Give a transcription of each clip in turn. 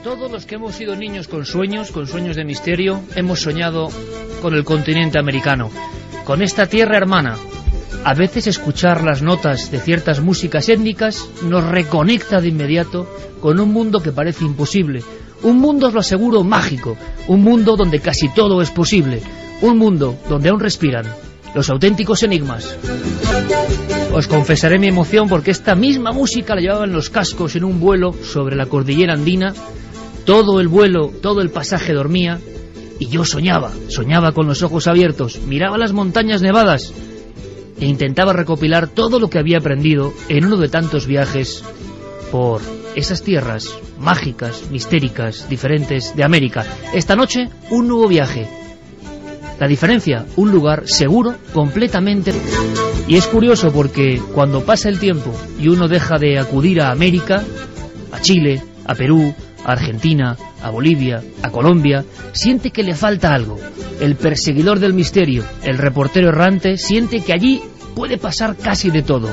Todos los que hemos sido niños con sueños de misterio, hemos soñado con el continente americano, con esta tierra hermana. A veces escuchar las notas de ciertas músicas étnicas nos reconecta de inmediato con un mundo que parece imposible. Un mundo, os lo aseguro, mágico. Un mundo donde casi todo es posible. Un mundo donde aún respiran los auténticos enigmas. Os confesaré mi emoción porque esta misma música la llevaba en los cascos en un vuelo sobre la cordillera andina. Todo el vuelo, todo el pasaje dormía y yo soñaba con los ojos abiertos, miraba las montañas nevadas e intentaba recopilar todo lo que había aprendido en uno de tantos viajes por esas tierras mágicas, mistéricas, diferentes de América. Esta noche, un nuevo viaje. La diferencia, un lugar seguro, completamente... Y es curioso porque cuando pasa el tiempo y uno deja de acudir a América, a Chile, a Perú, a Argentina, a Bolivia, a Colombia, siente que le falta algo. El perseguidor del misterio, el reportero errante, siente que allí puede pasar casi de todo.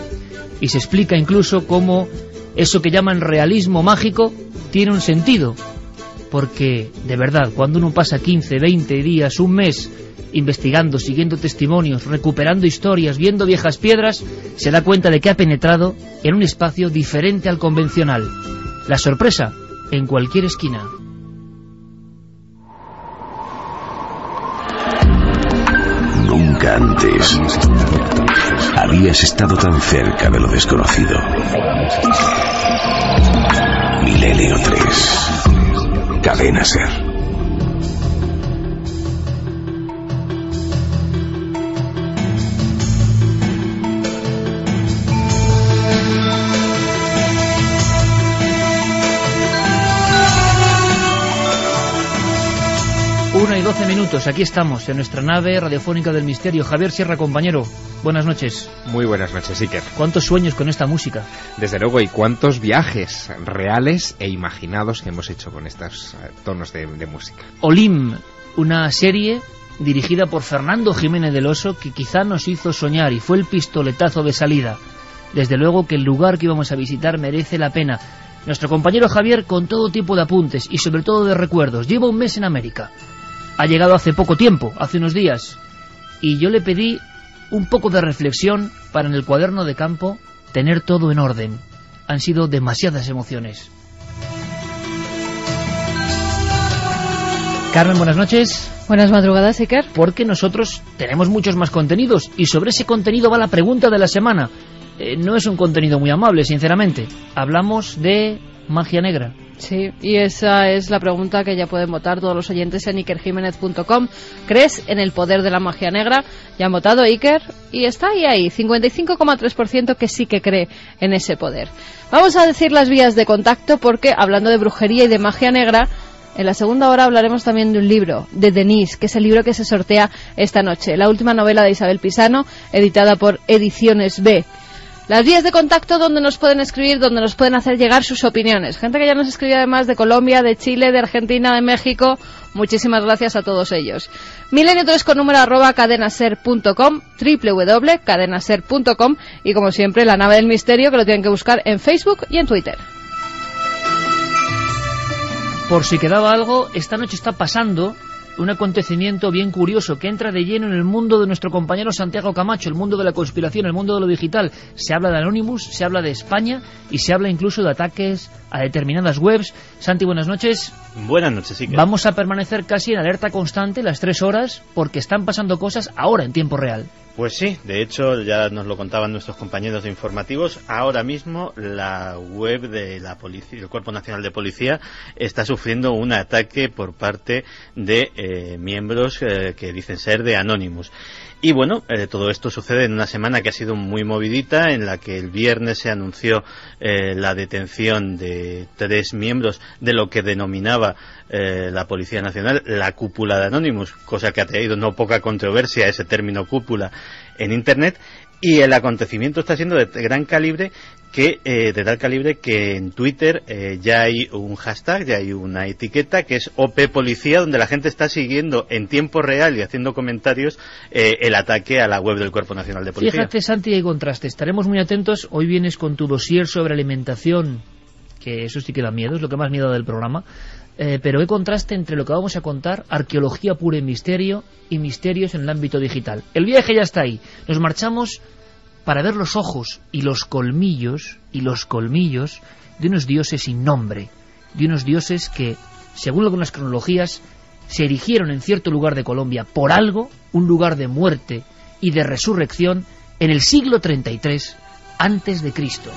Y se explica incluso cómo eso que llaman realismo mágico tiene un sentido. Porque, de verdad, cuando uno pasa 15, 20 días, un mes, investigando, siguiendo testimonios, recuperando historias, viendo viejas piedras, se da cuenta de que ha penetrado en un espacio diferente al convencional. La sorpresa, en cualquier esquina. Nunca antes habías estado tan cerca de lo desconocido. Milenio 3. Cadena SER. Una y 12 minutos, aquí estamos, en nuestra nave radiofónica del misterio. Javier Sierra, compañero, buenas noches. Muy buenas noches, Iker. ¿Cuántos sueños con esta música? Desde luego, y cuántos viajes reales e imaginados que hemos hecho con estos tonos de música. Olim, una serie dirigida por Fernando Jiménez del Oso que quizá nos hizo soñar y fue el pistoletazo de salida. Desde luego que el lugar que íbamos a visitar merece la pena. Nuestro compañero Javier con todo tipo de apuntes y sobre todo de recuerdos. Lleva un mes en América. Ha llegado hace poco tiempo, hace unos días, y yo le pedí un poco de reflexión para en el cuaderno de campo tener todo en orden. Han sido demasiadas emociones. Carmen, buenas noches. Buenas madrugadas, Iker. Porque nosotros tenemos muchos más contenidos, y sobre ese contenido va la pregunta de la semana. No es un contenido muy amable, sinceramente. Hablamos de magia negra. Sí, y esa es la pregunta que ya pueden votar todos los oyentes en ikerjimenez.com. ¿Crees en el poder de la magia negra? Ya han votado Iker y está ahí, 55,3% que sí que cree en ese poder. Vamos a decir las vías de contacto porque, hablando de brujería y de magia negra, en la segunda hora hablaremos también de un libro, de Denise, que es el libro que se sortea esta noche. La última novela de Isabel Pisano, editada por Ediciones B. Las vías de contacto donde nos pueden escribir, donde nos pueden hacer llegar sus opiniones. Gente que ya nos escribe además de Colombia, de Chile, de Argentina, de México. Muchísimas gracias a todos ellos. Milenio3 con número @cadenaser.com, www.cadenaser.com y como siempre la nave del misterio que lo tienen que buscar en Facebook y en Twitter. Por si quedaba algo, esta noche está pasando un acontecimiento bien curioso que entra de lleno en el mundo de nuestro compañero Santiago Camacho, el mundo de la conspiración, el mundo de lo digital. Se habla de Anonymous, se habla de España y se habla incluso de ataques a determinadas webs. Santi, buenas noches. Buenas noches, sí. Vamos a permanecer casi en alerta constante las 3 horas porque están pasando cosas ahora en tiempo real. Pues sí, de hecho ya nos lo contaban nuestros compañeros de informativos. Ahora mismo la web de la policía, el Cuerpo Nacional de Policía, está sufriendo un ataque por parte de miembros que dicen ser de Anonymous. Y bueno, todo esto sucede en una semana que ha sido muy movidita, en la que el viernes se anunció la detención de 3 miembros de lo que denominaba la Policía Nacional la cúpula de Anonymous, cosa que ha traído no poca controversia ese término cúpula en Internet. Y el acontecimiento está siendo de gran calibre, de tal calibre que en Twitter ya hay un hashtag, ya hay una etiqueta que es OP Policía, donde la gente está siguiendo en tiempo real y haciendo comentarios el ataque a la web del Cuerpo Nacional de Policía. Fíjate, Santi, hay contraste. Estaremos muy atentos. Hoy vienes con tu dossier sobre alimentación, que eso sí que da miedo, es lo que más miedo del programa, pero hay contraste entre lo que vamos a contar, arqueología pura y misterio, y misterios en el ámbito digital. El viaje ya está ahí, nos marchamos para ver los ojos y los colmillos de unos dioses sin nombre, de unos dioses que, según algunas cronologías, se erigieron en cierto lugar de Colombia por algo, un lugar de muerte y de resurrección, en el siglo 33 antes de Cristo.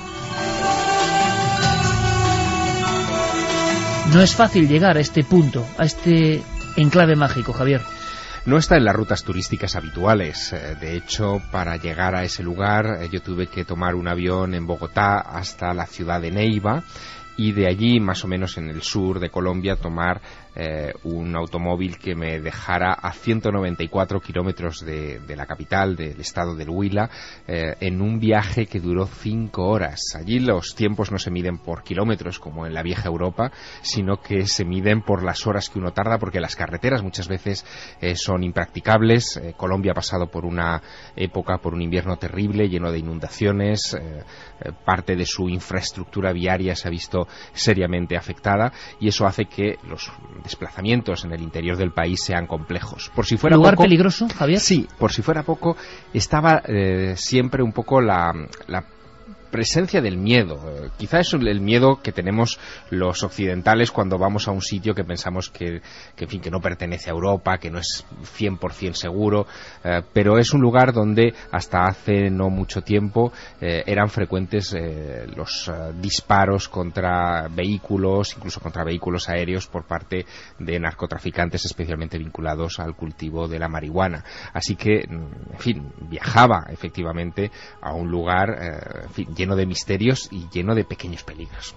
No es fácil llegar a este punto, a este enclave mágico, Javier. No está en las rutas turísticas habituales. De hecho, para llegar a ese lugar yo tuve que tomar un avión en Bogotá hasta la ciudad de Neiva, y de allí, más o menos en el sur de Colombia, tomar un automóvil que me dejara a 194 kilómetros de la capital, del estado del Huila, en un viaje que duró 5 horas. Allí los tiempos no se miden por kilómetros como en la vieja Europa, sino que se miden por las horas que uno tarda, porque las carreteras muchas veces son impracticables. Colombia ha pasado por una época, por un invierno terrible, lleno de inundaciones. Parte de su infraestructura viaria se ha visto seriamente afectada, y eso hace que los desplazamientos en el interior del país sean complejos. Por si fuera ¿Lugar poco, peligroso, Javier? Sí, por si fuera poco, estaba siempre un poco la presencia del miedo. Quizá es el miedo que tenemos los occidentales cuando vamos a un sitio que pensamos que en fin, que no pertenece a Europa, que no es 100% seguro, pero es un lugar donde hasta hace no mucho tiempo eran frecuentes los disparos contra vehículos, incluso contra vehículos aéreos, por parte de narcotraficantes especialmente vinculados al cultivo de la marihuana. Así que, en fin, viajaba efectivamente a un lugar, en fin, lleno de misterios y lleno de pequeños peligros.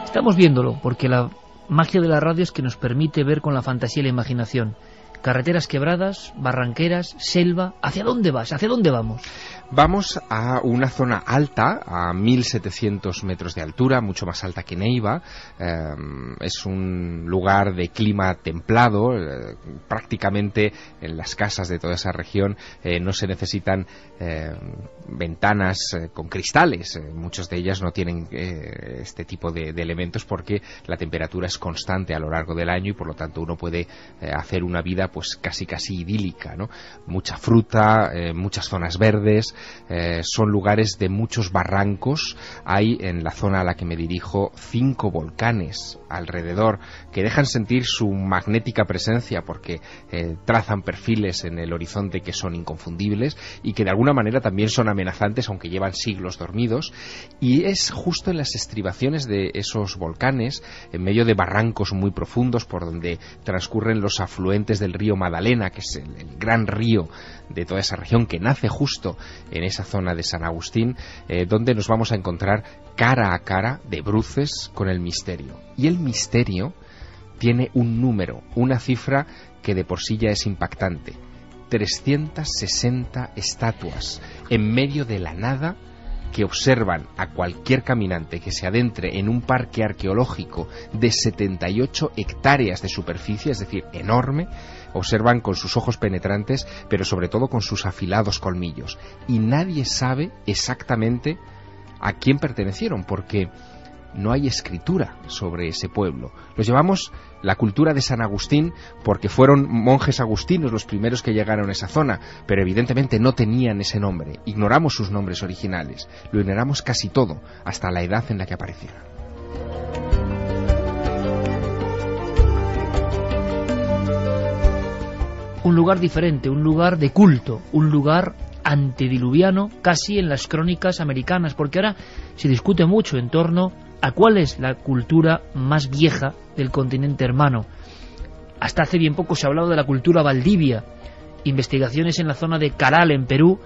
Estamos viéndolo, porque la magia de la radio es que nos permite ver con la fantasía y la imaginación. Carreteras quebradas, barranqueras, selva. ¿Hacia dónde vas? ¿Hacia dónde vamos? Vamos a una zona alta, a 1.700 metros de altura, mucho más alta que Neiva. Es un lugar de clima templado. Prácticamente en las casas de toda esa región no se necesitan ventanas con cristales. Muchas de ellas no tienen este tipo de elementos, porque la temperatura es constante a lo largo del año, y por lo tanto uno puede hacer una vida pues casi idílica, ¿no? Mucha fruta, muchas zonas verdes. Son lugares de muchos barrancos. Hay en la zona a la que me dirijo 5 volcanes alrededor que dejan sentir su magnética presencia, porque trazan perfiles en el horizonte que son inconfundibles y que de alguna manera también son amenazantes, aunque llevan siglos dormidos. Y es justo en las estribaciones de esos volcanes, en medio de barrancos muy profundos por donde transcurren los afluentes del río Magdalena, que es el gran río de toda esa región, que nace justo en esa zona de San Agustín, donde nos vamos a encontrar cara a cara, de bruces, con el misterio. Y el misterio tiene un número, una cifra que de por sí ya es impactante: 360 estatuas en medio de la nada, que observan a cualquier caminante que se adentre en un parque arqueológico de 78 hectáreas de superficie, es decir, enorme. Observan con sus ojos penetrantes, pero sobre todo con sus afilados colmillos. Y nadie sabe exactamente a quién pertenecieron, porque no hay escritura sobre ese pueblo. Los llamamos la cultura de San Agustín porque fueron monjes agustinos los primeros que llegaron a esa zona, pero evidentemente no tenían ese nombre. Ignoramos sus nombres originales. Lo ignoramos casi todo, hasta la edad en la que aparecieron. Un lugar diferente, un lugar de culto, un lugar antediluviano, casi en las crónicas americanas, porque ahora se discute mucho en torno a cuál es la cultura más vieja del continente hermano. Hasta hace bien poco se ha hablado de la cultura Valdivia, investigaciones en la zona de Caral, en Perú,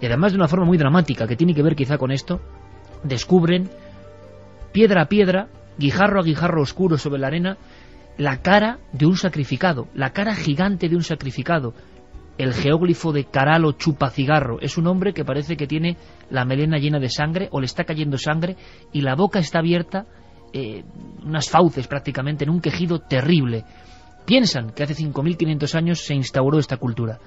y además de una forma muy dramática, que tiene que ver quizá con esto, descubren piedra a piedra, guijarro a guijarro oscuro sobre la arena, la cara de un sacrificado, la cara gigante de un sacrificado. El geóglifo de Caral o Chupacigarro es un hombre que parece que tiene la melena llena de sangre, o le está cayendo sangre, y la boca está abierta, unas fauces prácticamente, en un quejido terrible. Piensan que hace 5.500 años se instauró esta cultura,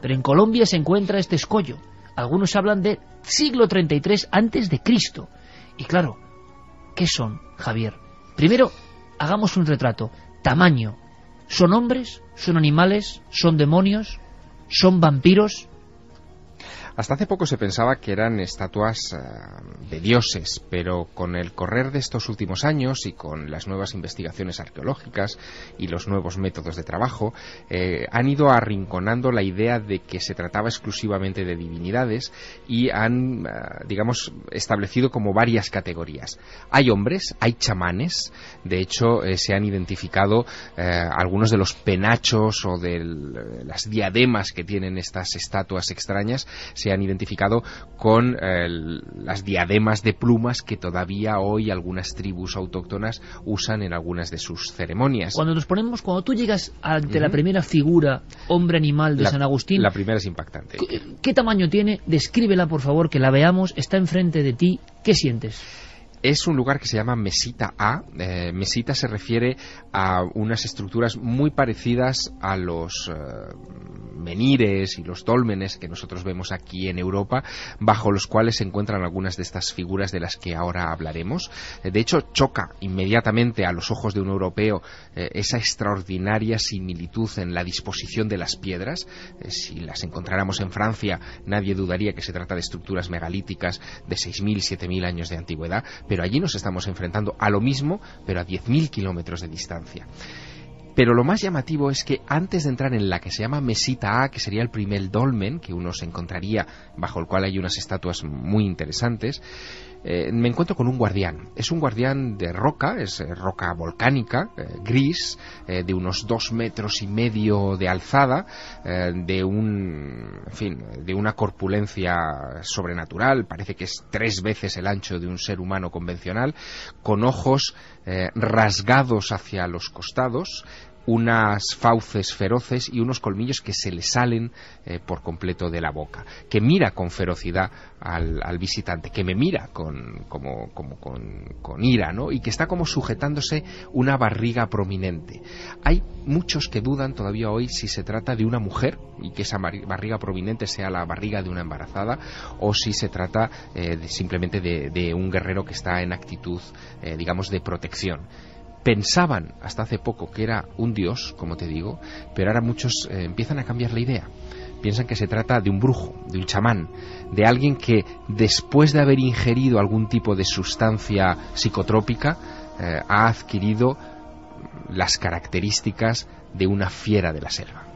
pero en Colombia se encuentra este escollo, Algunos hablan de siglo 33 antes de Cristo. Y claro, ¿qué son, Javier? Primero, hagamos un retrato. Tamaño. ¿Son hombres? ¿Son animales? ¿Son demonios? ¿Son vampiros? Hasta hace poco se pensaba que eran estatuas de dioses, pero con el correr de estos últimos años y con las nuevas investigaciones arqueológicas y los nuevos métodos de trabajo, han ido arrinconando la idea de que se trataba exclusivamente de divinidades y han, digamos, establecido como varias categorías. Hay hombres, hay chamanes, de hecho se han identificado algunos de los penachos o de las diademas que tienen estas estatuas extrañas, se han identificado con las diademas de plumas que todavía hoy algunas tribus autóctonas usan en algunas de sus ceremonias. Cuando tú llegas ante la primera figura hombre-animal de San Agustín... La primera es impactante. ¿Qué tamaño tiene? Descríbela, por favor, que la veamos. Está enfrente de ti. ¿Qué sientes? Es un lugar que se llama Mesita A. Mesita se refiere a unas estructuras muy parecidas a los menhires y los dólmenes que nosotros vemos aquí en Europa, bajo los cuales se encuentran algunas de estas figuras de las que ahora hablaremos. De hecho, choca inmediatamente a los ojos de un europeo esa extraordinaria similitud en la disposición de las piedras. Si las encontráramos en Francia, nadie dudaría que se trata de estructuras megalíticas de 6.000, 7.000 años de antigüedad, pero allí nos estamos enfrentando a lo mismo, pero a 10.000 kilómetros de distancia. Pero lo más llamativo es que antes de entrar en la que se llama Mesita A, que sería el primer dolmen que uno se encontraría, bajo el cual hay unas estatuas muy interesantes, me encuentro con un guardián. Es un guardián de roca, es roca volcánica, gris, de unos 2,5 metros de alzada, de una corpulencia sobrenatural, parece que es 3 veces el ancho de un ser humano convencional, con ojos rasgados hacia los costados, unas fauces feroces y unos colmillos que se le salen por completo de la boca, que mira con ferocidad al visitante, que me mira con ira, ¿no? Y que está como sujetándose una barriga prominente. Hay muchos que dudan todavía hoy si se trata de una mujer y que esa barriga prominente sea la barriga de una embarazada, o si se trata simplemente de un guerrero que está en actitud, digamos, de protección. Pensaban hasta hace poco que era un dios, como te digo, pero ahora muchos empiezan a cambiar la idea. Piensan que se trata de un brujo, de un chamán, de alguien que después de haber ingerido algún tipo de sustancia psicotrópica ha adquirido las características de una fiera de la selva.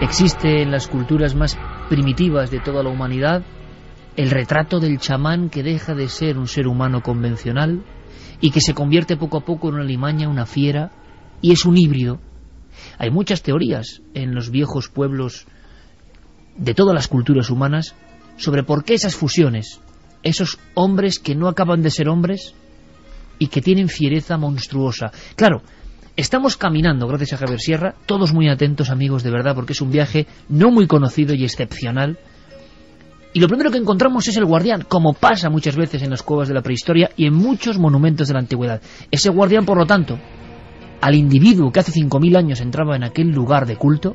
Existe en las culturas más primitivas de toda la humanidad el retrato del chamán que deja de ser un ser humano convencional y que se convierte poco a poco en una alimaña, una fiera, y es un híbrido. Hay muchas teorías en los viejos pueblos de todas las culturas humanas sobre por qué esas fusiones, esos hombres que no acaban de ser hombres y que tienen fiereza monstruosa. Claro, estamos caminando, gracias a Javier Sierra, todos muy atentos, amigos, de verdad, porque es un viaje no muy conocido y excepcional. Y lo primero que encontramos es el guardián, como pasa muchas veces en las cuevas de la prehistoria y en muchos monumentos de la antigüedad. Ese guardián, por lo tanto, al individuo que hace 5.000 años entraba en aquel lugar de culto,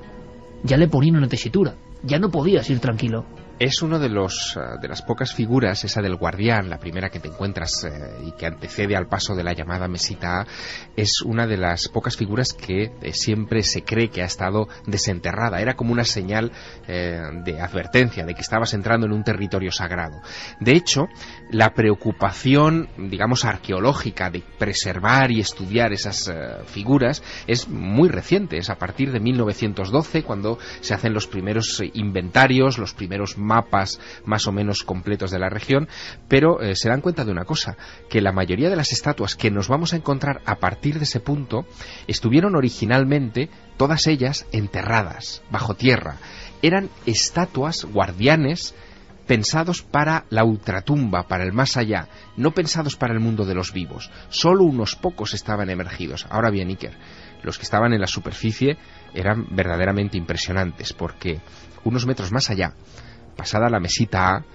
ya le ponían una tesitura, ya no podías ir tranquilo. Es uno de las pocas figuras, esa del guardián, la primera que te encuentras y que antecede al paso de la llamada Mesita A, es una de las pocas figuras que siempre se cree que ha estado desenterrada. Era como una señal de advertencia de que estabas entrando en un territorio sagrado. De hecho, la preocupación, digamos, arqueológica de preservar y estudiar esas figuras es muy reciente. Es a partir de 1912 cuando se hacen los primeros inventarios, los primeros mapas más o menos completos de la región, pero se dan cuenta de una cosa, que la mayoría de las estatuas que nos vamos a encontrar a partir de ese punto estuvieron originalmente, todas ellas, enterradas, bajo tierra. Eran estatuas, guardianes, pensados para la ultratumba, para el más allá, no pensados para el mundo de los vivos. Solo unos pocos estaban emergidos. Ahora bien, Iker, los que estaban en la superficie eran verdaderamente impresionantes, porque unos metros más allá, pasada la mesita A,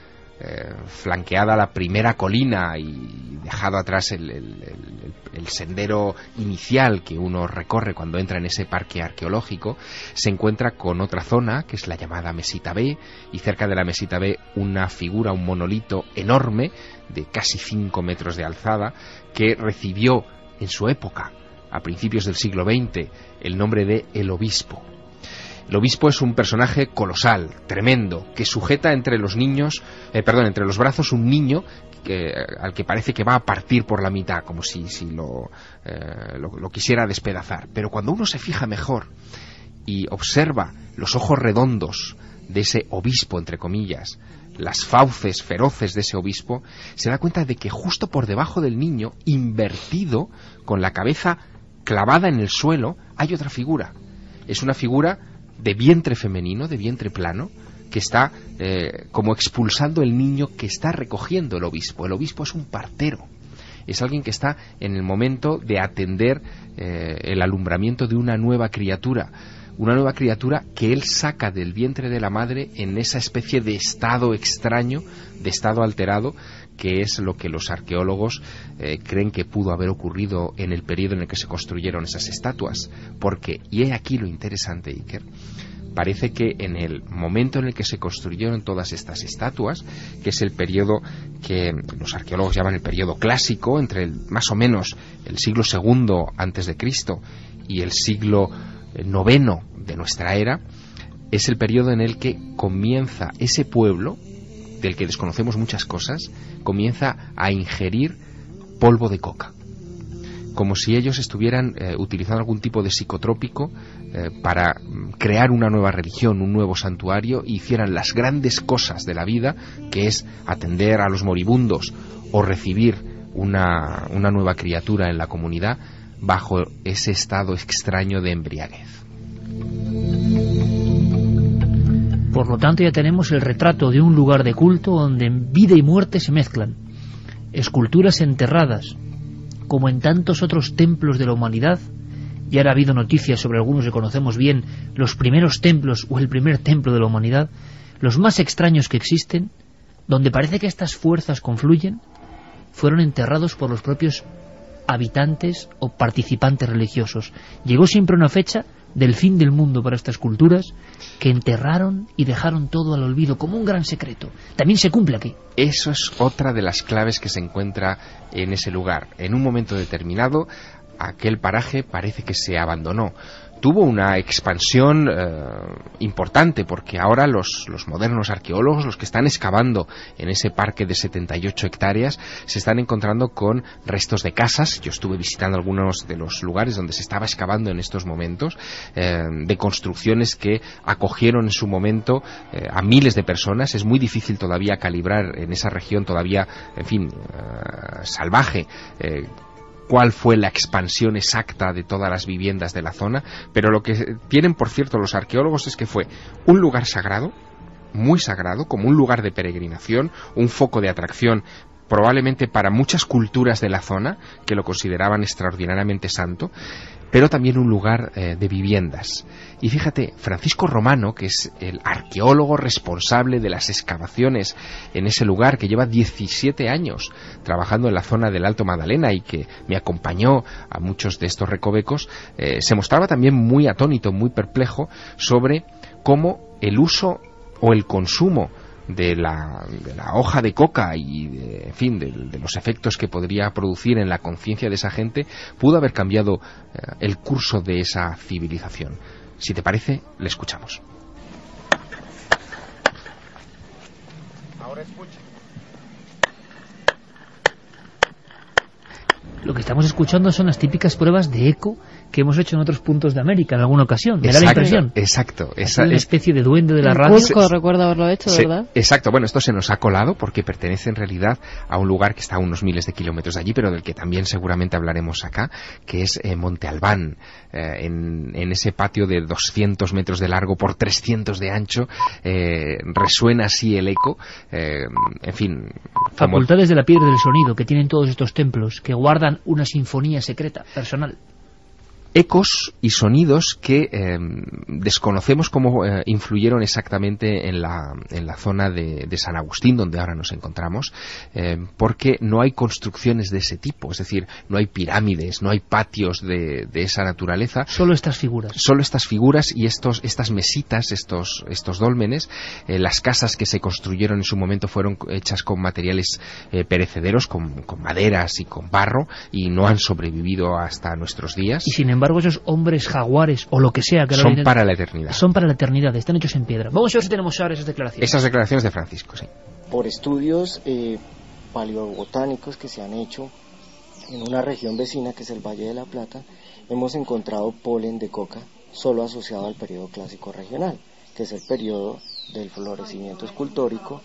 flanqueada la primera colina y dejado atrás el sendero inicial que uno recorre cuando entra en ese parque arqueológico, se encuentra con otra zona que es la llamada Mesita B, y cerca de la Mesita B una figura, un monolito enorme de casi 5 metros de alzada, que recibió en su época, a principios del siglo XX, el nombre de El Obispo. El obispo es un personaje colosal, tremendo, que sujeta entre los brazos un niño al que parece que va a partir por la mitad, como si lo quisiera despedazar. Pero cuando uno se fija mejor y observa los ojos redondos de ese obispo, entre comillas, las fauces feroces de ese obispo, se da cuenta de que justo por debajo del niño, invertido, con la cabeza clavada en el suelo, hay otra figura. Es una figura de vientre femenino, de vientre plano, que está como expulsando el niño que está recogiendo el obispo. El obispo es un partero, es alguien que está en el momento de atender el alumbramiento de una nueva criatura que él saca del vientre de la madre en esa especie de estado extraño, de estado alterado, que es lo que los arqueólogos creen que pudo haber ocurrido en el periodo en el que se construyeron esas estatuas, porque, y he aquí lo interesante, Iker, parece que en el momento en el que se construyeron todas estas estatuas, que es el periodo que los arqueólogos llaman el periodo clásico, entre más o menos el siglo II antes de Cristo y el siglo IX de nuestra era, es el periodo en el que comienza ese pueblo, del que desconocemos muchas cosas, comienza a ingerir polvo de coca, como si ellos estuvieran utilizando algún tipo de psicotrópico para crear una nueva religión, un nuevo santuario, y hicieran las grandes cosas de la vida, que es atender a los moribundos o recibir una nueva criatura en la comunidad, bajo ese estado extraño de embriaguez. Por lo tanto, ya tenemos el retrato de un lugar de culto donde vida y muerte se mezclan. Esculturas enterradas, como en tantos otros templos de la humanidad. Y ahora ha habido noticias sobre algunos que conocemos bien, los primeros templos o el primer templo de la humanidad, los más extraños que existen, donde parece que estas fuerzas confluyen, fueron enterrados por los propios habitantes o participantes religiosos. Llegó siempre una fecha del fin del mundo para estas culturas, que enterraron y dejaron todo al olvido como un gran secreto. También se cumple aquí. Eso es otra de las claves que se encuentra en ese lugar. En un momento determinado, aquel paraje parece que se abandonó. Tuvo una expansión importante, porque ahora los modernos arqueólogos, los que están excavando en ese parque de 78 hectáreas, se están encontrando con restos de casas. Yo estuve visitando algunos de los lugares donde se estaba excavando en estos momentos, de construcciones que acogieron en su momento a miles de personas. Es muy difícil todavía calibrar en esa región todavía, en fin, salvaje, cuál fue la expansión exacta de todas las viviendas de la zona, pero lo que tienen, por cierto, los arqueólogos es que fue un lugar sagrado, muy sagrado, como un lugar de peregrinación, un foco de atracción probablemente para muchas culturas de la zona, que lo consideraban extraordinariamente santo, pero también un lugar de viviendas. Y fíjate, Francisco Romano, que es el arqueólogo responsable de las excavaciones en ese lugar, que lleva 17 años trabajando en la zona del Alto Magdalena y que me acompañó a muchos de estos recovecos, se mostraba también muy atónito, muy perplejo sobre cómo el uso o el consumo de la hoja de coca y de los efectos que podría producir en la conciencia de esa gente pudo haber cambiado el curso de esa civilización. Si te parece, le escuchamos. Ahora escucha. Lo que estamos escuchando son las típicas pruebas de eco que hemos hecho en otros puntos de América en alguna ocasión. Me da la impresión. Exacto. Es una especie de duende de la radio. Cusco, recuerdo haberlo hecho, ¿verdad? Exacto. Bueno, esto se nos ha colado porque pertenece en realidad a un lugar que está a unos miles de kilómetros de allí, pero del que también seguramente hablaremos acá, que es Monte Albán. En ese patio de 200 metros de largo por 300 de ancho, resuena así el eco. En fin. Facultades de la piedra del sonido que tienen todos estos templos, que guardan una sinfonía secreta, personal. ecos y sonidos que desconocemos cómo influyeron exactamente en la zona de San Agustín, donde ahora nos encontramos, porque no hay construcciones de ese tipo, es decir, no hay pirámides, no hay patios de esa naturaleza. Solo estas figuras. Solo estas figuras y estas mesitas, estos dólmenes. Las casas que se construyeron en su momento fueron hechas con materiales perecederos, con maderas y con barro, y no han sobrevivido hasta nuestros días. Y sin embargo esos hombres jaguares o lo que sea que son para la eternidad. Son para la eternidad, están hechos en piedra. Vamos a ver si tenemos ahora esas declaraciones. Esas declaraciones de Francisco, sí. Por estudios paleobotánicos que se han hecho en una región vecina que es el Valle de la Plata, hemos encontrado polen de coca solo asociado al periodo clásico regional, que es el periodo del florecimiento escultórico,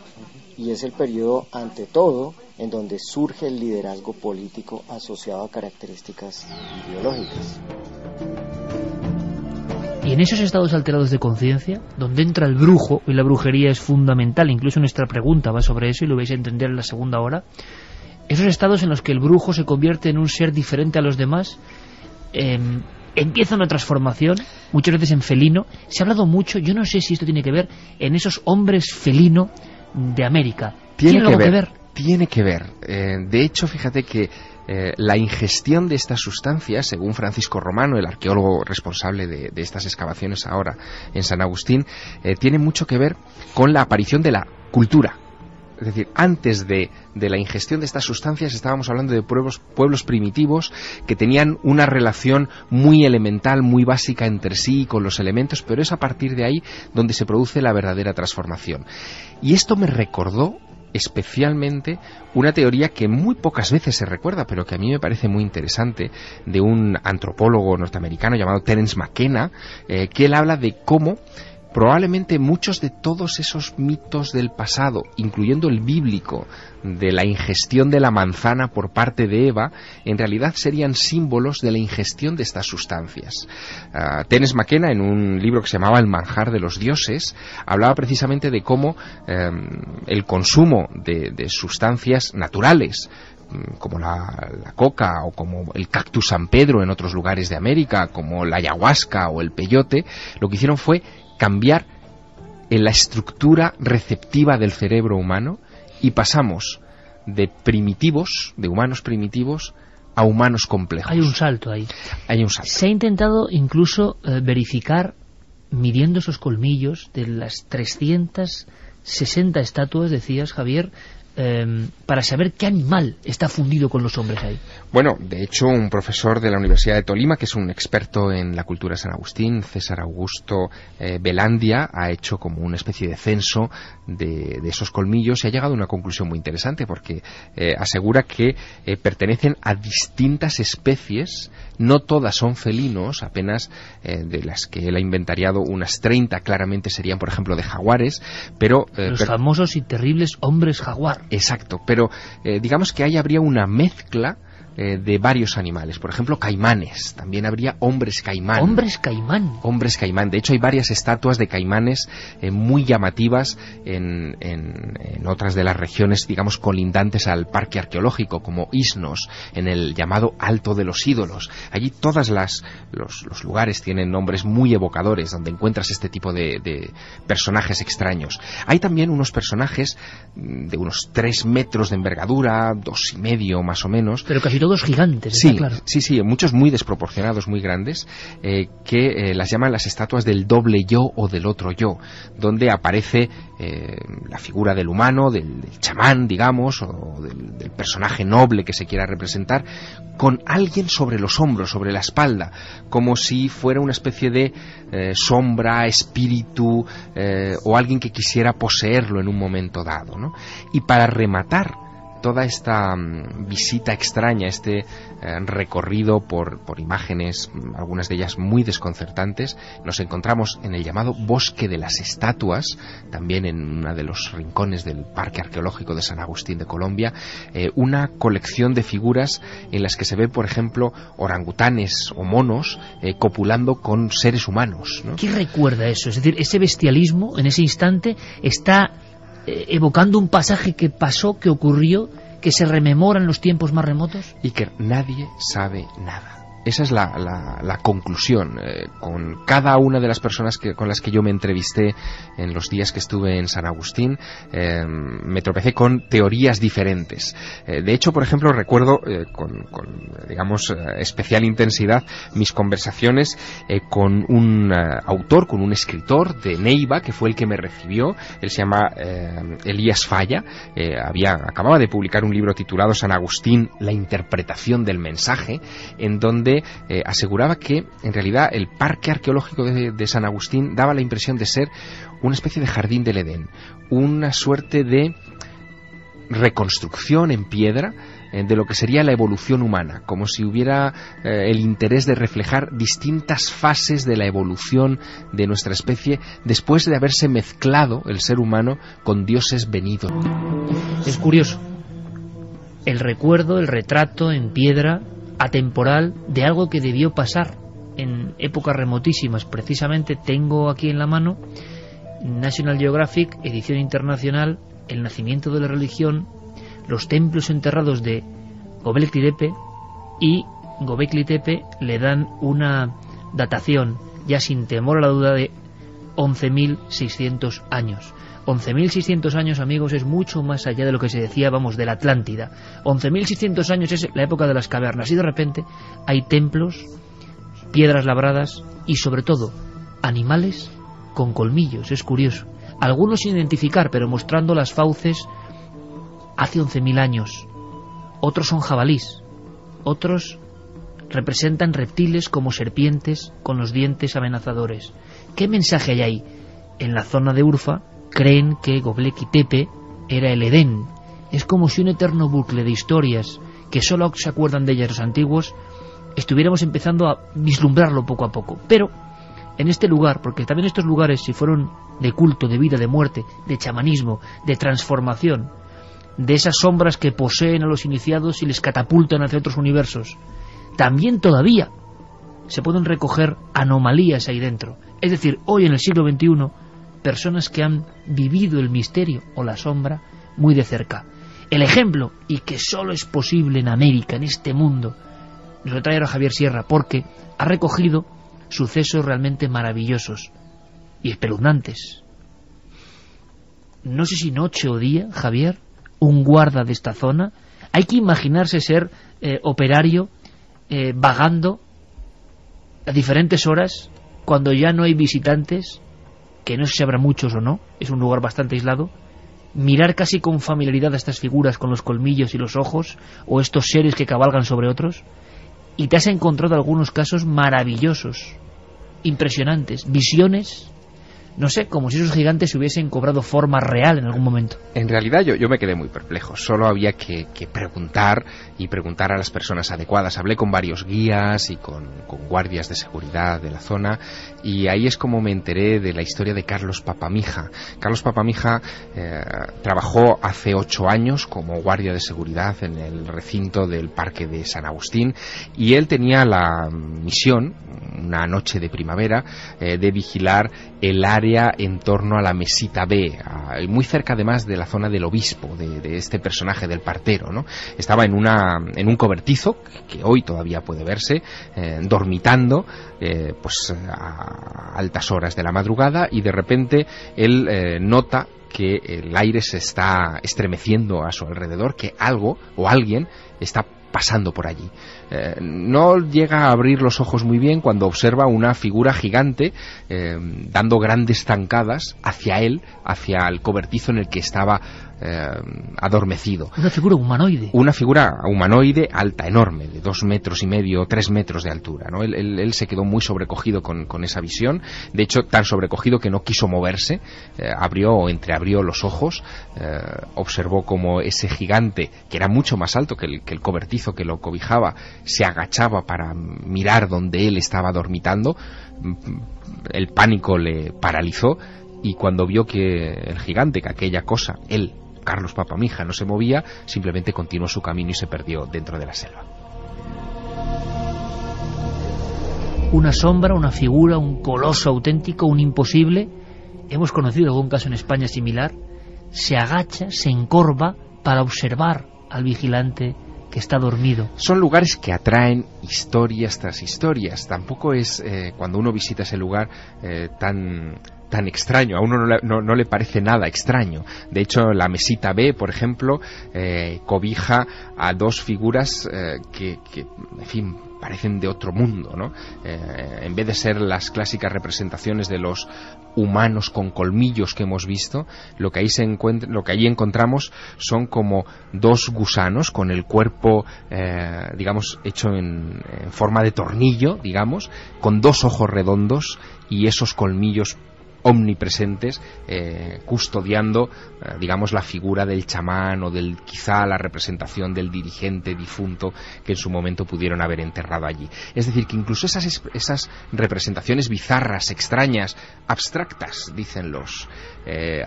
y es el periodo, ante todo, en donde surge el liderazgo político asociado a características ideológicas. Y en esos estados alterados de conciencia, donde entra el brujo, y la brujería es fundamental, incluso nuestra pregunta va sobre eso, y lo vais a entender en la segunda hora, esos estados en los que el brujo se convierte en un ser diferente a los demás, empieza una transformación, muchas veces en felino. Se ha hablado mucho, yo no sé si esto tiene que ver, en esos hombres felino de América. ¿Tiene algo que ver? Tiene que ver. De hecho, fíjate que la ingestión de estas sustancias, según Francisco Romano, el arqueólogo responsable de estas excavaciones ahora en San Agustín, tiene mucho que ver con la aparición de la cultura. Es decir, antes de la ingestión de estas sustancias estábamos hablando de pueblos primitivos que tenían una relación muy elemental, muy básica entre sí y con los elementos, pero es a partir de ahí donde se produce la verdadera transformación. Y esto me recordó especialmente una teoría que muy pocas veces se recuerda, pero que a mí me parece muy interesante, de un antropólogo norteamericano llamado Terence McKenna, que él habla de cómo probablemente muchos de todos esos mitos del pasado, incluyendo el bíblico, de la ingestión de la manzana por parte de Eva, en realidad serían símbolos de la ingestión de estas sustancias. Terence McKenna, en un libro que se llamaba El manjar de los dioses, hablaba precisamente de cómo el consumo de sustancias naturales, como la coca o como el cactus San Pedro en otros lugares de América, como la ayahuasca o el peyote, lo que hicieron fue cambiar en la estructura receptiva del cerebro humano, y pasamos de primitivos, de humanos primitivos, a humanos complejos. Hay un salto ahí. Hay un salto. Se ha intentado incluso verificar, midiendo esos colmillos de las 360 estatuas, decías, Javier, para saber qué animal está fundido con los hombres ahí. Bueno, de hecho, un profesor de la Universidad de Tolima, que es un experto en la cultura de San Agustín, César Augusto Belandia, ha hecho como una especie de censo de esos colmillos y ha llegado a una conclusión muy interesante, porque asegura que pertenecen a distintas especies. No todas son felinos, apenas de las que él ha inventariado unas 30 claramente serían, por ejemplo, de jaguares, pero los famosos y terribles hombres jaguar. Exacto, pero digamos que ahí habría una mezcla de varios animales. Por ejemplo, caimanes. También habría hombres caimán. ¿Hombres caimán? Hombres caimán. De hecho, hay varias estatuas de caimanes muy llamativas en otras de las regiones, digamos, colindantes al parque arqueológico, como Isnos, en el llamado Alto de los Ídolos. Allí todos los lugares tienen nombres muy evocadores, donde encuentras este tipo de personajes extraños. Hay también unos personajes de unos 3 metros de envergadura, 2,5 más o menos. Pero casi todos gigantes, sí, claro. Sí, muchos muy desproporcionados, muy grandes, que las llaman las estatuas del doble yo o del otro yo, donde aparece la figura del humano, del chamán, digamos, o del personaje noble que se quiera representar, con alguien sobre los hombros, sobre la espalda, como si fuera una especie de sombra, espíritu, o alguien que quisiera poseerlo en un momento dado, ¿no? Y para rematar toda esta visita extraña, este recorrido por imágenes, algunas de ellas muy desconcertantes, nos encontramos en el llamado Bosque de las Estatuas, también en uno de los rincones del Parque Arqueológico de San Agustín de Colombia, una colección de figuras en las que se ve, por ejemplo, orangutanes o monos copulando con seres humanos, ¿no? ¿Qué recuerda eso? Es decir, ese bestialismo en ese instante está evocando un pasaje que pasó, que ocurrió, que se rememora en los tiempos más remotos. Y que nadie sabe nada. esa es la conclusión. Con cada una de las personas con las que yo me entrevisté en los días que estuve en San Agustín, me tropecé con teorías diferentes. De hecho, por ejemplo, recuerdo con digamos, especial intensidad mis conversaciones con un autor, con un escritor de Neiva, que fue el que me recibió. Él se llama Elías Falla. Acababa de publicar un libro titulado San Agustín, la interpretación del mensaje, en donde aseguraba que en realidad el parque arqueológico de San Agustín daba la impresión de ser una especie de jardín del Edén, una suerte de reconstrucción en piedra de lo que sería la evolución humana, como si hubiera el interés de reflejar distintas fases de la evolución de nuestra especie después de haberse mezclado el ser humano con dioses venidos. Es curioso el recuerdo, el retrato en piedra atemporal de algo que debió pasar en épocas remotísimas. Precisamente tengo aquí en la mano National Geographic, edición internacional, El nacimiento de la religión, los templos enterrados de Göbekli Tepe, y Göbekli Tepe le dan una datación, ya sin temor a la duda, de 11.600 años. 11.600 años, amigos, es mucho más allá de lo que se decía, de la Atlántida. 11.600 años es la época de las cavernas, y de repente hay templos, piedras labradas y, sobre todo, animales con colmillos. Es curioso. Algunos sin identificar, pero mostrando las fauces hace 11.000 años. Otros son jabalís. Otros representan reptiles como serpientes con los dientes amenazadores. ¿Qué mensaje hay ahí? En la zona de Urfa creen que Göbekli Tepe era el Edén. Es como si un eterno bucle de historias que solo se acuerdan de ellas los antiguos estuviéramos empezando a vislumbrarlo poco a poco. Pero en este lugar, porque también estos lugares, si fueron de culto, de vida, de muerte, de chamanismo, de transformación, de esas sombras que poseen a los iniciados y les catapultan hacia otros universos, también todavía se pueden recoger anomalías ahí dentro. Es decir, hoy en el siglo XXI, personas que han vivido el misterio o la sombra muy de cerca. El ejemplo, y que solo es posible en América, en este mundo, nos lo trae ahora Javier Sierra, porque ha recogido sucesos realmente maravillosos y espeluznantes. No sé si noche o día, Javier, un guarda de esta zona, hay que imaginarse ser operario vagando a diferentes horas cuando ya no hay visitantes, que no sé si habrá muchos o no, es un lugar bastante aislado, mirar casi con familiaridad a estas figuras con los colmillos y los ojos, o estos seres que cabalgan sobre otros, y te has encontrado algunos casos maravillosos, impresionantes, visiones, no sé, como si esos gigantes hubiesen cobrado forma real en algún momento. En realidad yo me quedé muy perplejo. Solo había que preguntar, y preguntar a las personas adecuadas. Hablé con varios guías y con guardias de seguridad de la zona, y ahí es como me enteré de la historia de Carlos Papamija. Carlos Papamija trabajó hace 8 años como guardia de seguridad en el recinto del Parque de San Agustín, y él tenía la misión, una noche de primavera, de vigilar el área en torno a la Mesita B, muy cerca además de la zona del obispo, de este personaje del partero, ¿no? Estaba en un cobertizo que hoy todavía puede verse, dormitando pues a altas horas de la madrugada, y de repente él nota que el aire se está estremeciendo a su alrededor, que algo o alguien está pasando por allí. No llega a abrir los ojos muy bien cuando observa una figura gigante dando grandes zancadas hacia él, hacia el cobertizo en el que estaba adormecido. Una figura humanoide. Una figura humanoide alta, enorme, de 2,5 metros, 3 metros de altura, ¿no? Él se quedó muy sobrecogido con esa visión. De hecho, tan sobrecogido que no quiso moverse. Abrió o entreabrió los ojos, observó como ese gigante, que era mucho más alto que el cobertizo que lo cobijaba, se agachaba para mirar donde él estaba dormitando. El pánico le paralizó, y cuando vio que el gigante, que aquella cosa, él, Carlos Papamija, no se movía, simplemente continuó su camino y se perdió dentro de la selva. Una sombra, una figura, un coloso auténtico, un imposible. Hemos conocido algún caso en España similar. Se agacha, se encorva para observar al vigilante que está dormido. Son lugares que atraen historias tras historias. Tampoco es, cuando uno visita ese lugar, tan extraño. A uno no le parece nada extraño. De hecho, la mesita B, por ejemplo, cobija a dos figuras que, en fin, parecen de otro mundo, ¿no? En vez de ser las clásicas representaciones de los humanos con colmillos que hemos visto, lo que allí encontramos son como dos gusanos con el cuerpo, digamos, hecho en forma de tornillo, digamos, con dos ojos redondos y esos colmillos omnipresentes, custodiando, digamos, la figura del chamán o quizá la representación del dirigente difunto que en su momento pudieron haber enterrado allí. Es decir, que incluso esas representaciones bizarras, extrañas, abstractas, dicen los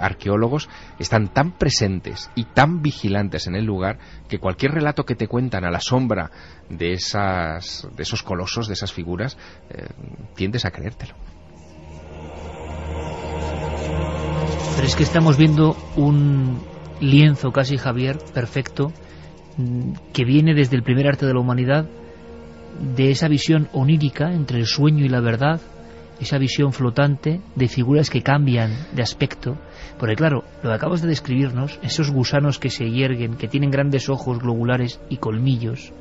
arqueólogos, están tan presentes y tan vigilantes en el lugar que cualquier relato que te cuentan a la sombra de esos colosos, de esas figuras, tiendes a creértelo. Pero es que estamos viendo un lienzo casi, Javier, perfecto, que viene desde el primer arte de la humanidad, de esa visión onírica entre el sueño y la verdad, esa visión flotante de figuras que cambian de aspecto. Porque claro, lo que acabas de describirnos, esos gusanos que se yerguen, que tienen grandes ojos globulares y colmillos,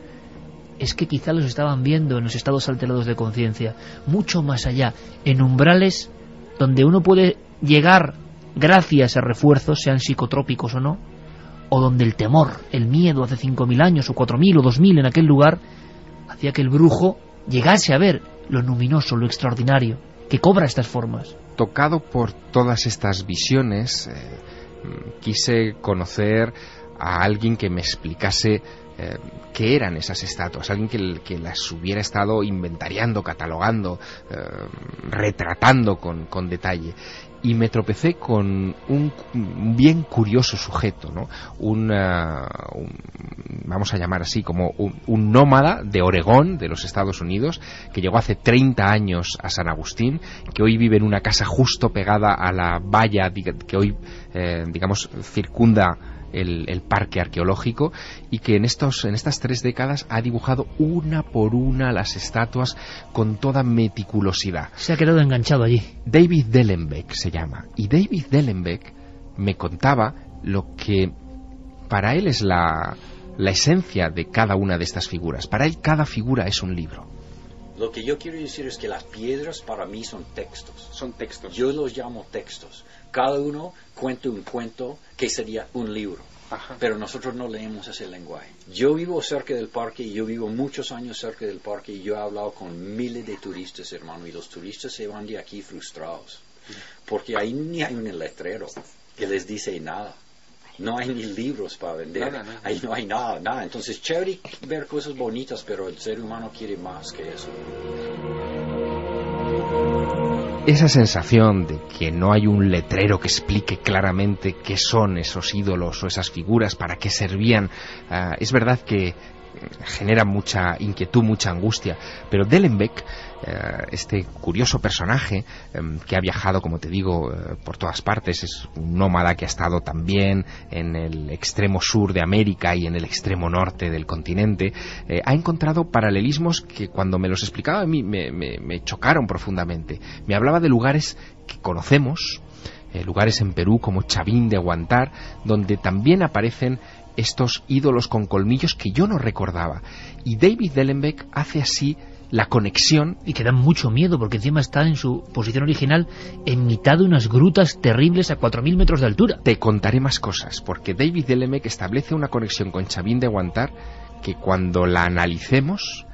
es que quizá los estaban viendo en los estados alterados de conciencia, mucho más allá, en umbrales donde uno puede llegar gracias a refuerzos, sean psicotrópicos o no, o donde el temor, el miedo hace 5.000 años o 4.000 o 2.000 en aquel lugar hacía que el brujo llegase a ver lo luminoso, lo extraordinario, que cobra estas formas. Tocado por todas estas visiones, quise conocer a alguien que me explicase qué eran esas estatuas, alguien que las hubiera estado inventariando, catalogando, retratando con detalle. Y me tropecé con un bien curioso sujeto, ¿no? Vamos a llamar así, como un nómada de Oregón, de los Estados Unidos, que llegó hace 30 años a San Agustín, que hoy vive en una casa justo pegada a la valla que hoy, digamos, circunda el parque arqueológico, y que en estas 3 décadas ha dibujado una por una las estatuas con toda meticulosidad. Se ha quedado enganchado allí. David Dellenbeck se llama, y David Dellenbeck me contaba lo que para él es la esencia de cada una de estas figuras. Para él cada figura es un libro. Lo que yo quiero decir es que las piedras para mí son textos. Son textos. Yo los llamo textos. Cada uno cuenta un cuento que sería un libro. Ajá. Pero nosotros no leemos ese lenguaje. Yo vivo cerca del parque y yo vivo muchos años cerca del parque y yo he hablado con miles de turistas, hermano, y los turistas se van de aquí frustrados. Porque ahí ni hay un letrero que les dice nada. No hay ni libros para vender. Nada. Ahí no hay nada. Entonces, chévere ver cosas bonitas, pero el ser humano quiere más que eso. Esa sensación de que no hay un letrero que explique claramente qué son esos ídolos o esas figuras, para qué servían, es verdad que genera mucha inquietud, mucha angustia. Pero Dellenbeck, este curioso personaje que ha viajado, como te digo, por todas partes, es un nómada que ha estado también en el extremo sur de América y en el extremo norte del continente, ha encontrado paralelismos que cuando me los explicaba a mí me chocaron profundamente. Me hablaba de lugares que conocemos, lugares en Perú como Chavín de Huántar, donde también aparecen estos ídolos con colmillos que yo no recordaba. Y David Dellenbeck hace así la conexión. Y que dan mucho miedo, porque encima está en su posición original en mitad de unas grutas terribles a 4.000 metros de altura. Te contaré más cosas, porque David Dellenbeck establece una conexión con Chavín de Huántar que cuando la analicemos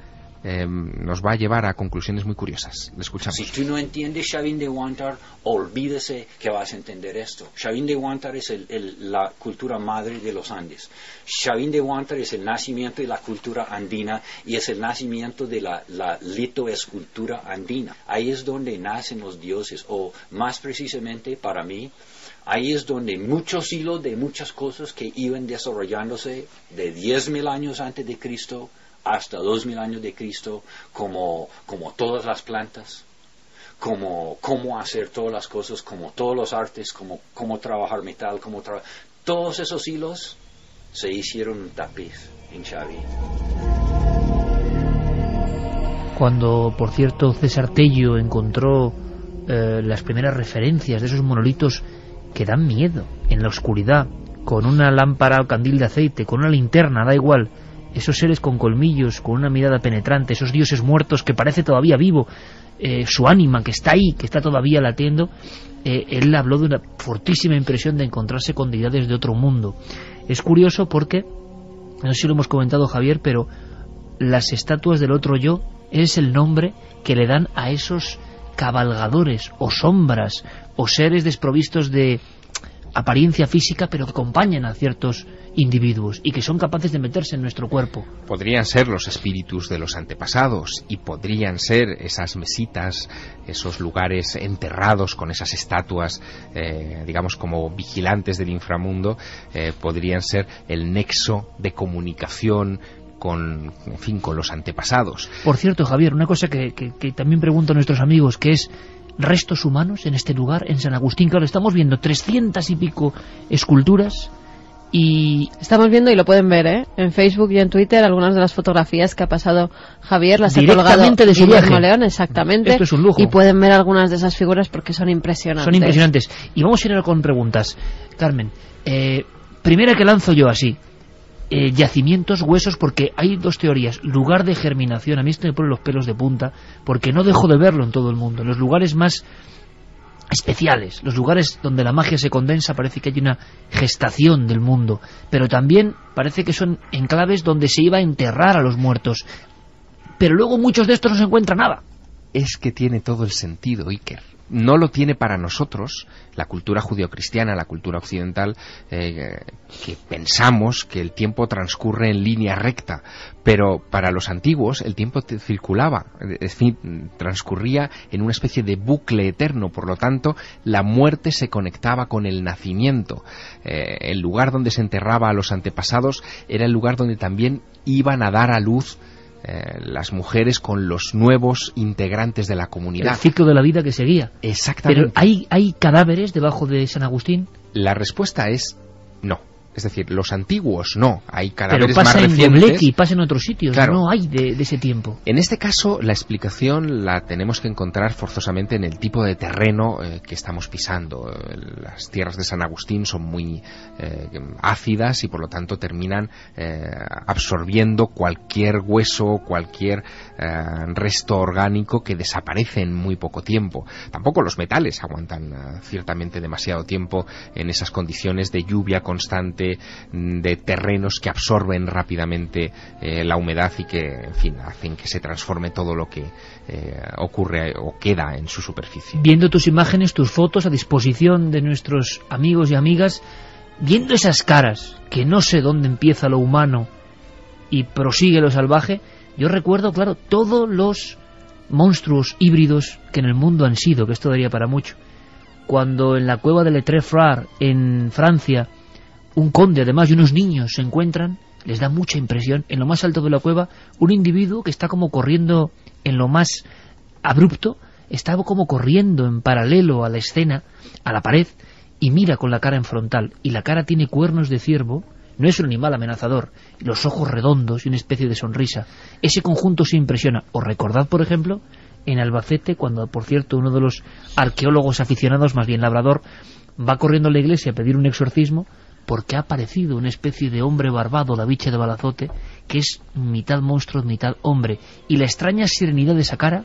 nos va a llevar a conclusiones muy curiosas. Le escuchamos. Si tú no entiendes Chavín de Huántar, olvídese que vas a entender esto. Chavín de Huántar es la cultura madre de los Andes. Chavín de Huántar es el nacimiento de la cultura andina y es el nacimiento de la litoescultura andina. Ahí es donde nacen los dioses, o más precisamente para mí, ahí es donde muchos hilos de muchas cosas que iban desarrollándose de 10.000 años antes de Cristo hasta 2.000 años de Cristo, como todas las plantas, como cómo hacer todas las cosas, como todos los artes, como trabajar metal, todos esos hilos se hicieron un tapiz en Xavi. Cuando, por cierto, César Tello encontró las primeras referencias de esos monolitos que dan miedo en la oscuridad, con una lámpara o candil de aceite, con una linterna, da igual, esos seres con colmillos, con una mirada penetrante, esos dioses muertos que parece todavía vivo, su ánima que está ahí, que está todavía latiendo, él habló de una fortísima impresión de encontrarse con deidades de otro mundo. Es curioso porque, no sé si lo hemos comentado, Javier, pero las estatuas del otro yo es el nombre que le dan a esos cabalgadores o sombras o seres desprovistos de apariencia física, pero que acompañan a ciertos individuos y que son capaces de meterse en nuestro cuerpo. Podrían ser los espíritus de los antepasados y podrían ser esas mesitas, esos lugares enterrados con esas estatuas, digamos como vigilantes del inframundo, podrían ser el nexo de comunicación con, en fin, con los antepasados. Por cierto, Javier, una cosa que también pregunto a nuestros amigos, que es restos humanos en este lugar, en San Agustín. Claro, estamos viendo 300 y pico esculturas y... Estamos viendo, y lo pueden ver, en Facebook y en Twitter, algunas de las fotografías que ha pasado Javier, las ha colgado de su viaje. León, exactamente. Esto es un lujo. Y pueden ver algunas de esas figuras porque son impresionantes. Son impresionantes. Y vamos a ir ahora con preguntas. Carmen, primera que lanzo yo así. Yacimientos, huesos, porque hay dos teorías. Lugar de germinación, a mí esto me pone los pelos de punta, porque no dejo de verlo en todo el mundo. En los lugares más especiales, los lugares donde la magia se condensa, parece que hay una gestación del mundo, pero también parece que son enclaves donde se iba a enterrar a los muertos, pero luego muchos de estos no se encuentra nada. Es que tiene todo el sentido, Iker. No lo tiene para nosotros, la cultura judeocristiana, la cultura occidental, que pensamos que el tiempo transcurre en línea recta, pero para los antiguos el tiempo circulaba, es decir, transcurría en una especie de bucle eterno, por lo tanto la muerte se conectaba con el nacimiento. El lugar donde se enterraba a los antepasados era el lugar donde también iban a dar a luz las mujeres con los nuevos integrantes de la comunidad. El ciclo de la vida que seguía. Exactamente. Pero ¿hay cadáveres debajo de San Agustín? La respuesta es no. Es decir, los antiguos no, hay cadáveres más recientes. Pero pasa en Göbekli, pasa en otros sitios, claro. No hay de ese tiempo. En este caso, la explicación la tenemos que encontrar forzosamente en el tipo de terreno que estamos pisando. Las tierras de San Agustín son muy ácidas y por lo tanto terminan absorbiendo cualquier hueso, cualquier resto orgánico que desaparece en muy poco tiempo. Tampoco los metales aguantan ciertamente demasiado tiempo en esas condiciones de lluvia constante, de terrenos que absorben rápidamente la humedad y que, en fin, hacen que se transforme todo lo que ocurre o queda en su superficie. Viendo tus imágenes, tus fotos a disposición de nuestros amigos y amigas, viendo esas caras, que no sé dónde empieza lo humano y prosigue lo salvaje, yo recuerdo, claro, todos los monstruos híbridos que en el mundo han sido, que esto daría para mucho. Cuando en la cueva de Le Treffrare, en Francia, un conde, además, y unos niños se encuentran, les da mucha impresión, en lo más alto de la cueva, un individuo que está como corriendo en lo más abrupto, está como corriendo en paralelo a la escena, a la pared, y mira con la cara en frontal, y la cara tiene cuernos de ciervo, no es un animal amenazador, los ojos redondos y una especie de sonrisa. Ese conjunto se impresiona. Os recordad, por ejemplo, en Albacete, cuando, por cierto, uno de los arqueólogos aficionados, más bien labrador, va corriendo a la iglesia a pedir un exorcismo, porque ha aparecido una especie de hombre barbado, la bicha de Balazote, que es mitad monstruo, mitad hombre, y la extraña serenidad de esa cara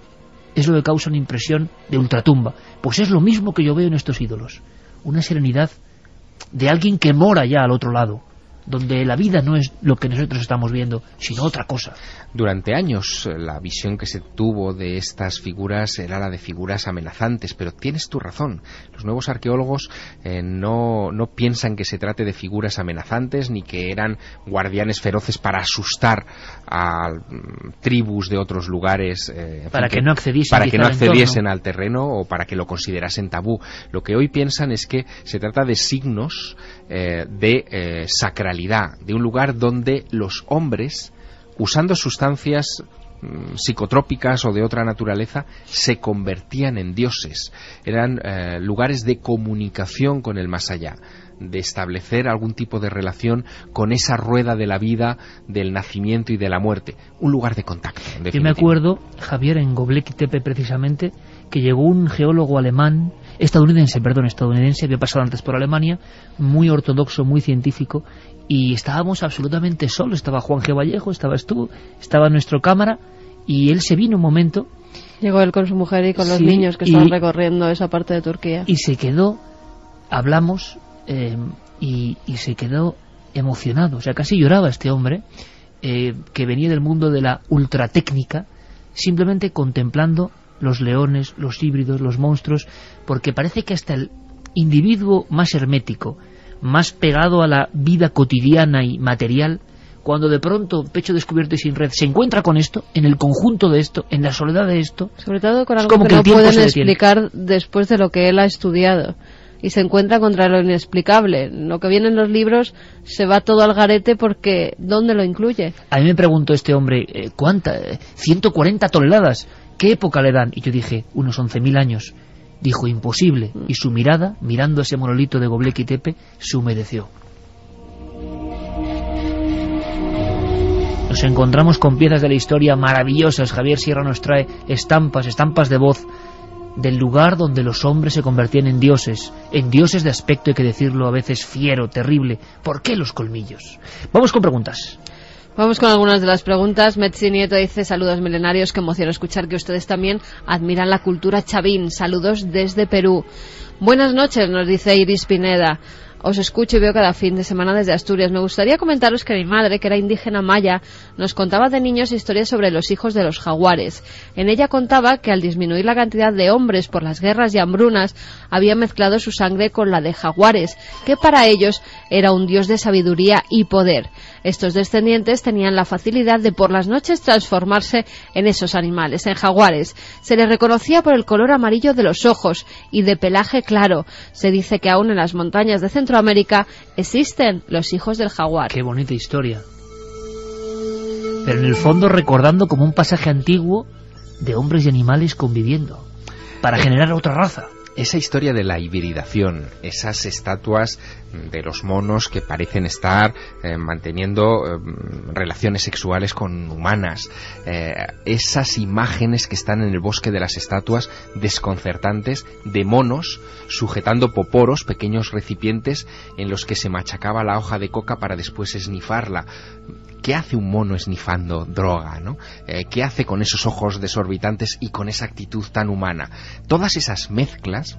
es lo que causa una impresión de ultratumba. Pues es lo mismo que yo veo en estos ídolos, una serenidad de alguien que mora ya al otro lado, donde la vida no es lo que nosotros estamos viendo, sino otra cosa. Durante años la visión que se tuvo de estas figuras era la de figuras amenazantes, pero tienes tu razón. Los nuevos arqueólogos no piensan que se trate de figuras amenazantes ni que eran guardianes feroces para asustar a tribus de otros lugares, para que no accediesen al terreno o para que lo considerasen tabú. Lo que hoy piensan es que se trata de signos de sacralidad, de un lugar donde los hombres, usando sustancias psicotrópicas o de otra naturaleza, se convertían en dioses. Eran lugares de comunicación con el más allá. de establecer algún tipo de relación con esa rueda de la vida, del nacimiento y de la muerte. Un lugar de contacto, en definitiva. Yo me acuerdo, Javier, en Göbekli Tepe precisamente, que llegó un geólogo estadounidense, había pasado antes por Alemania, muy ortodoxo, muy científico, y estábamos absolutamente solos. Estaba Juan G. Vallejo, estabas tú, estaba nuestro cámara, y él se vino un momento. Llegó él con su mujer y con los niños que estaban recorriendo esa parte de Turquía. Y se quedó, hablamos, y se quedó emocionado. O sea, casi lloraba este hombre, que venía del mundo de la ultratécnica, simplemente contemplando los leones, los híbridos, los monstruos, porque parece que hasta el individuo más hermético, más pegado a la vida cotidiana y material, cuando de pronto, pecho descubierto y sin red, se encuentra con esto, en el conjunto de esto, en la soledad de esto, sobre todo con algo que no pueden explicar después de lo que él ha estudiado, y se encuentra contra lo inexplicable. Lo que viene en los libros se va todo al garete porque ¿dónde lo incluye? A mí me preguntó este hombre, ¿cuánta? 140 toneladas, ¿qué época le dan? Y yo dije, unos 11.000 años. Dijo, imposible, y su mirada, mirando ese monolito de Göbekli Tepe, se humedeció. Nos encontramos con piezas de la historia maravillosas. Javier Sierra nos trae estampas de voz del lugar donde los hombres se convertían en dioses de aspecto, hay que decirlo, a veces fiero, terrible. ¿Por qué los colmillos? Vamos con preguntas. Vamos con algunas de las preguntas. Metzi Nieto dice, saludos milenarios, que emociona escuchar que ustedes también admiran la cultura chavín. Saludos desde Perú. Buenas noches, nos dice Iris Pineda. Os escucho y veo cada fin de semana desde Asturias. Me gustaría comentaros que mi madre, que era indígena maya, nos contaba de niños historias sobre los hijos de los jaguares. En ella contaba que al disminuir la cantidad de hombres por las guerras y hambrunas, había mezclado su sangre con la de jaguares, que para ellos era un dios de sabiduría y poder. Estos descendientes tenían la facilidad de por las noches transformarse en esos animales, en jaguares. Se les reconocía por el color amarillo de los ojos y de pelaje claro. Se dice que aún en las montañas de Centroamérica existen los hijos del jaguar. Qué bonita historia. Pero en el fondo recordando como un pasaje antiguo de hombres y animales conviviendo para generar otra raza. Esa historia de la hibridación, esas estatuas de los monos que parecen estar manteniendo relaciones sexuales con humanas, esas imágenes que están en el bosque de las estatuas desconcertantes de monos sujetando poporos, pequeños recipientes en los que se machacaba la hoja de coca para después esnifarla. ¿Qué hace un mono esnifando droga, no? ¿Qué hace con esos ojos desorbitantes y con esa actitud tan humana? Todas esas mezclas,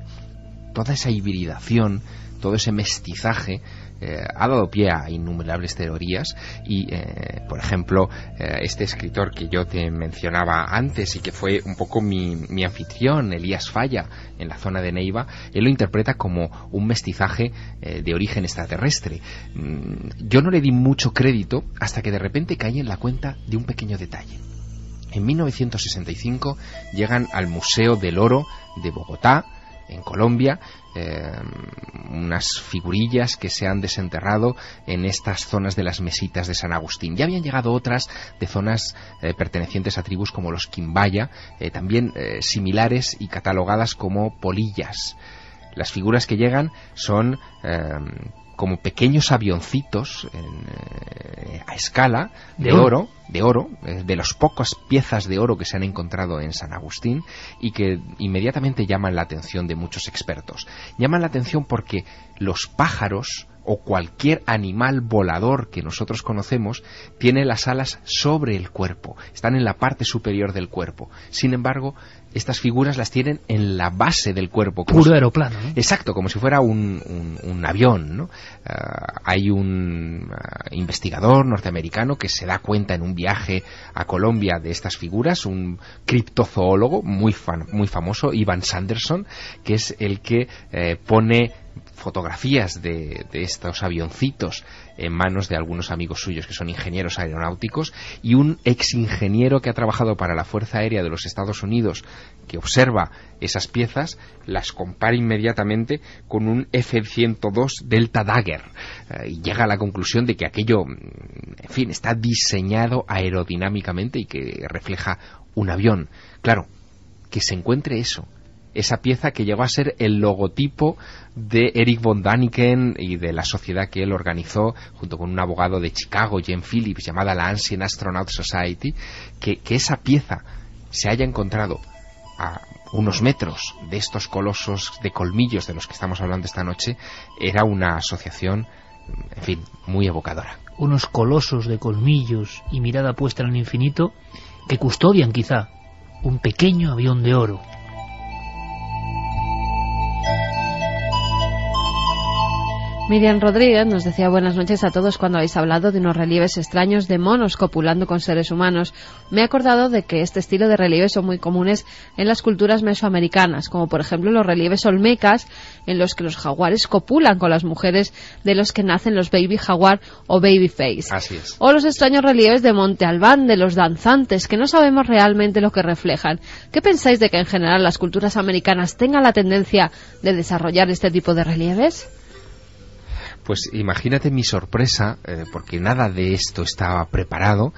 toda esa hibridación, todo ese mestizaje ha dado pie a innumerables teorías y, por ejemplo, este escritor que yo te mencionaba antes y que fue un poco mi anfitrión, Elías Falla, en la zona de Neiva, él lo interpreta como un mestizaje de origen extraterrestre. Yo no le di mucho crédito hasta que de repente caí en la cuenta de un pequeño detalle. En 1965 llegan al Museo del Oro de Bogotá, en Colombia, unas figurillas que se han desenterrado en estas zonas de las mesitas de San Agustín. Ya habían llegado otras de zonas pertenecientes a tribus como los Quimbaya, también similares y catalogadas como polillas. Las figuras que llegan son como pequeños avioncitos a escala de oro, de las pocas piezas de oro que se han encontrado en San Agustín y que inmediatamente llaman la atención de muchos expertos. Llaman la atención porque los pájaros o cualquier animal volador que nosotros conocemos tiene las alas sobre el cuerpo, están en la parte superior del cuerpo. Sin embargo, estas figuras las tienen en la base del cuerpo. Puro aeroplano, ¿no? Exacto, como si fuera un avión, ¿no? Hay un investigador norteamericano que se da cuenta en un viaje a Colombia de estas figuras, un criptozoólogo muy famoso, Ivan Sanderson, que es el que pone fotografías de estos avioncitos en manos de algunos amigos suyos que son ingenieros aeronáuticos, y un ex ingeniero que ha trabajado para la Fuerza Aérea de los Estados Unidos, que observa esas piezas, las compara inmediatamente con un F-102 Delta Dagger, y llega a la conclusión de que aquello, en fin, está diseñado aerodinámicamente y que refleja un avión. Claro, que se encuentre eso esa pieza que llegó a ser el logotipo de Erich von Däniken y de la sociedad que él organizó junto con un abogado de Chicago, Jen Phillips, llamada la Ancient Astronaut Society, que esa pieza se haya encontrado a unos metros de estos colosos de colmillos de los que estamos hablando esta noche, era una asociación, en fin, muy evocadora. Unos colosos de colmillos y mirada puesta en el infinito que custodian quizá un pequeño avión de oro. Miriam Rodríguez nos decía buenas noches a todos cuando habéis hablado de unos relieves extraños de monos copulando con seres humanos. Me he acordado de que este estilo de relieves son muy comunes en las culturas mesoamericanas, como por ejemplo los relieves olmecas, en los que los jaguares copulan con las mujeres de los que nacen los baby jaguar o baby face. Así es. O los extraños relieves de Monte Albán, de los danzantes, que no sabemos realmente lo que reflejan. ¿Qué pensáis de que en general las culturas americanas tengan la tendencia de desarrollar este tipo de relieves? Pues imagínate mi sorpresa, porque nada de esto estaba preparado,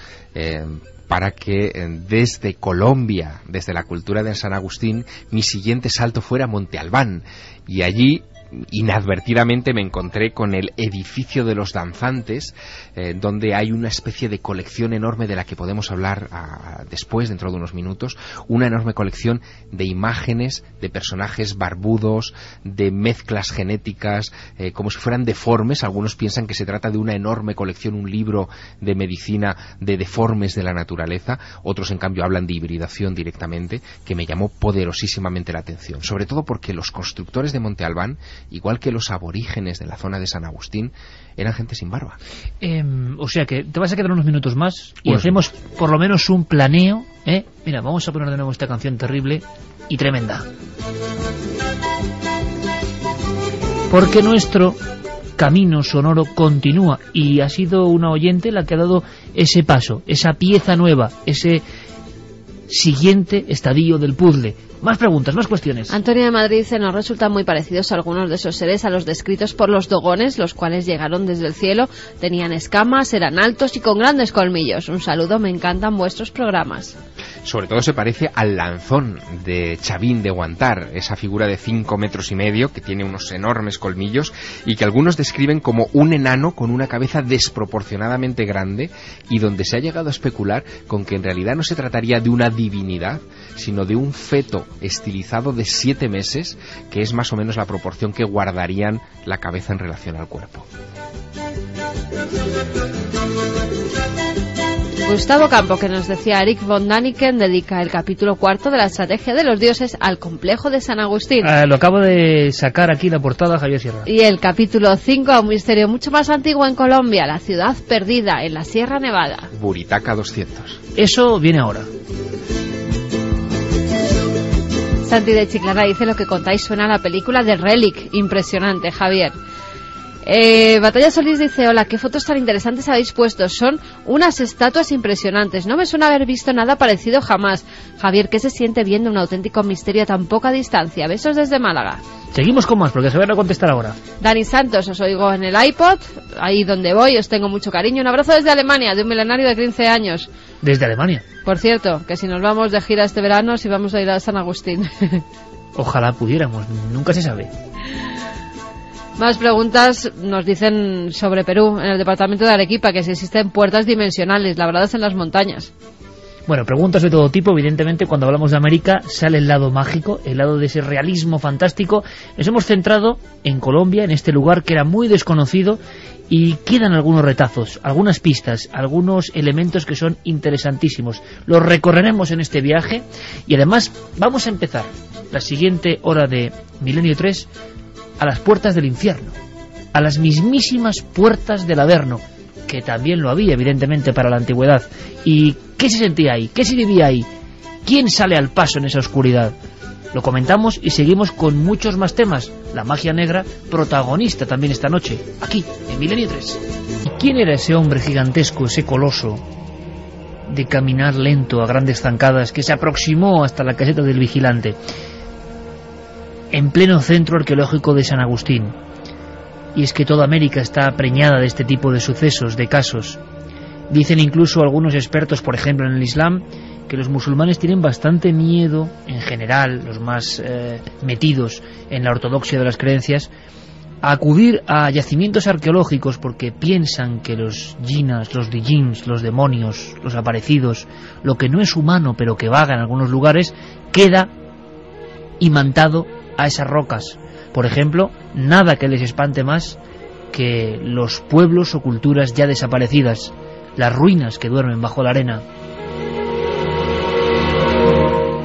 para que desde Colombia, desde la cultura de San Agustín, mi siguiente salto fuera Monte Albán. Y allí, inadvertidamente, me encontré con el edificio de los danzantes, donde hay una especie de colección enorme de la que podemos hablar después, dentro de unos minutos, una enorme colección de imágenes de personajes barbudos, de mezclas genéticas, como si fueran deformes. Algunos piensan que se trata de una enorme colección, un libro de medicina de deformes de la naturaleza. Otros, en cambio, hablan de hibridación directamente, que me llamó poderosísimamente la atención, sobre todo porque los constructores de Monte Albán, igual que los aborígenes de la zona de San Agustín, eran gente sin barba. O sea que te vas a quedar unos minutos más y hacemos por lo menos un planeo, ¿eh? Mira, vamos a poner de nuevo esta canción terrible y tremenda. Porque nuestro camino sonoro continúa y ha sido una oyente la que ha dado ese paso, esa pieza nueva, ese siguiente estadio del puzzle. Más preguntas, más cuestiones. Antonio de Madrid dice: nos resultan muy parecidos algunos de esos seres a los descritos por los dogones, los cuales llegaron desde el cielo, tenían escamas, eran altos y con grandes colmillos. Un saludo, me encantan vuestros programas. Sobre todo se parece al lanzón de Chavín de Guantar, esa figura de 5 metros y medio que tiene unos enormes colmillos y que algunos describen como un enano con una cabeza desproporcionadamente grande, y donde se ha llegado a especular con que en realidad no se trataría de una divinidad, sino de un feto estilizado de 7 meses, que es más o menos la proporción que guardarían la cabeza en relación al cuerpo. Gustavo Campo, que nos decía: Erich von Däniken dedica el capítulo 4 de la estrategia de los dioses al complejo de San Agustín. Lo acabo de sacar aquí la portada, Javier Sierra. Y el capítulo 5 a un misterio mucho más antiguo en Colombia, la ciudad perdida en la Sierra Nevada. Buritaca 200. Eso viene ahora. Santi de Chiclana dice: lo que contáis suena a la película de Relic. Impresionante, Javier. Batalla Solís dice: hola, qué fotos tan interesantes habéis puesto, son unas estatuas impresionantes, no me suena haber visto nada parecido jamás. Javier, ¿qué se siente viendo un auténtico misterio a tan poca distancia? Besos desde Málaga. Seguimos con más, porque Javier va a contestar ahora. Dani Santos: os oigo en el iPod, ahí donde voy, os tengo mucho cariño. Un abrazo desde Alemania, de un milenario de 15 años. Desde Alemania. Por cierto, que si nos vamos de gira este verano, si vamos a ir a San Agustín. Ojalá pudiéramos, nunca se sabe. Más preguntas nos dicen sobre Perú, en el departamento de Arequipa, que si existen puertas dimensionales labradas en las montañas. Bueno, preguntas de todo tipo. Evidentemente, cuando hablamos de América sale el lado mágico, el lado de ese realismo fantástico. Nos hemos centrado en Colombia, en este lugar que era muy desconocido, y quedan algunos retazos, algunas pistas, algunos elementos que son interesantísimos. Los recorreremos en este viaje y además vamos a empezar la siguiente hora de Milenio 3 a las puertas del infierno, a las mismísimas puertas del Averno, que también lo había evidentemente para la antigüedad. ¿Y qué se sentía ahí? ¿Qué se vivía ahí? ¿Quién sale al paso en esa oscuridad? Lo comentamos y seguimos con muchos más temas. La magia negra, protagonista también esta noche, aquí, en Milenio 3. ¿Y quién era ese hombre gigantesco, ese coloso, de caminar lento a grandes zancadas, que se aproximó hasta la caseta del vigilante, en pleno centro arqueológico de San Agustín? Y es que toda América está preñada de este tipo de sucesos, de casos. Dicen incluso algunos expertos, por ejemplo en el Islam, que los musulmanes tienen bastante miedo, en general, los más metidos en la ortodoxia de las creencias, a acudir a yacimientos arqueológicos porque piensan que los jinas, los dijins, los demonios, los aparecidos, lo que no es humano pero que vaga en algunos lugares, queda imantado a esas rocas. Por ejemplo, nada que les espante más que los pueblos o culturas ya desaparecidas, las ruinas que duermen bajo la arena.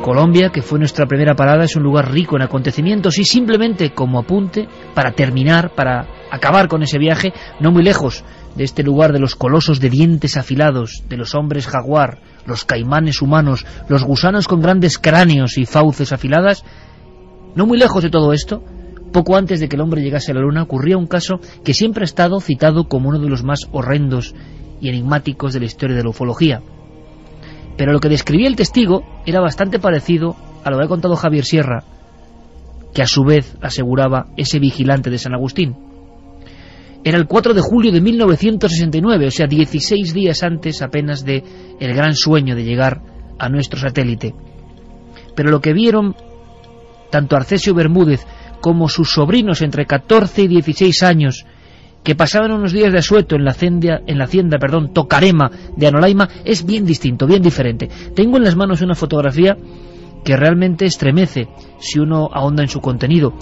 Colombia, que fue nuestra primera parada, es un lugar rico en acontecimientos, y simplemente como apunte, para terminar, para acabar con ese viaje, no muy lejos de este lugar de los colosos de dientes afilados, de los hombres jaguar, los caimanes humanos, los gusanos con grandes cráneos y fauces afiladas, no muy lejos de todo esto, poco antes de que el hombre llegase a la luna, ocurría un caso que siempre ha estado citado como uno de los más horrendos y enigmáticos de la historia de la ufología. Pero lo que describía el testigo era bastante parecido a lo que ha contado Javier Sierra, que a su vez aseguraba ese vigilante de San Agustín. Era el 4 de julio de 1969, o sea, 16 días antes apenas de el gran sueño de llegar a nuestro satélite. Pero lo que vieron tanto Arcesio Bermúdez como sus sobrinos entre 14 y 16 años, que pasaban unos días de asueto en la hacienda Tocarema de Anolaima, es bien distinto, bien diferente. Tengo en las manos una fotografía que realmente estremece si uno ahonda en su contenido.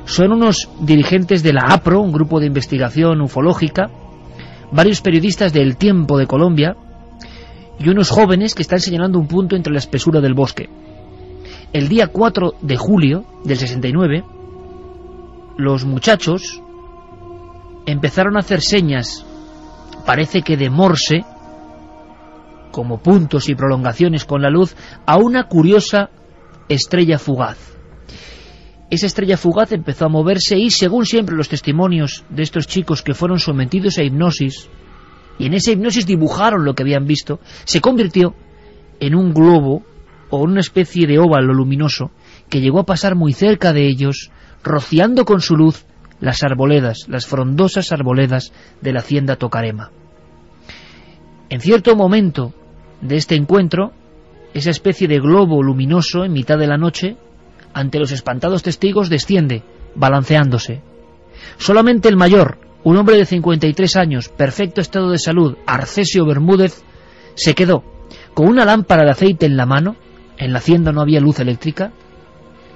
Son unos dirigentes de la APRO, un grupo de investigación ufológica, varios periodistas de El Tiempo de Colombia y unos jóvenes que están señalando un punto entre la espesura del bosque. El día 4 de julio del 69, los muchachos empezaron a hacer señas, parece que de Morse, como puntos y prolongaciones con la luz, a una curiosa estrella fugaz. Esa estrella fugaz empezó a moverse y, según siempre los testimonios de estos chicos que fueron sometidos a hipnosis, y en esa hipnosis dibujaron lo que habían visto, se convirtió en un globo o una especie de óvalo luminoso que llegó a pasar muy cerca de ellos, rociando con su luz las arboledas, las frondosas arboledas de la hacienda Tocarema. En cierto momento de este encuentro, esa especie de globo luminoso en mitad de la noche, ante los espantados testigos, desciende, balanceándose. Solamente el mayor, un hombre de 53 años, perfecto estado de salud, Arcesio Bermúdez, se quedó con una lámpara de aceite en la mano. En la hacienda no había luz eléctrica,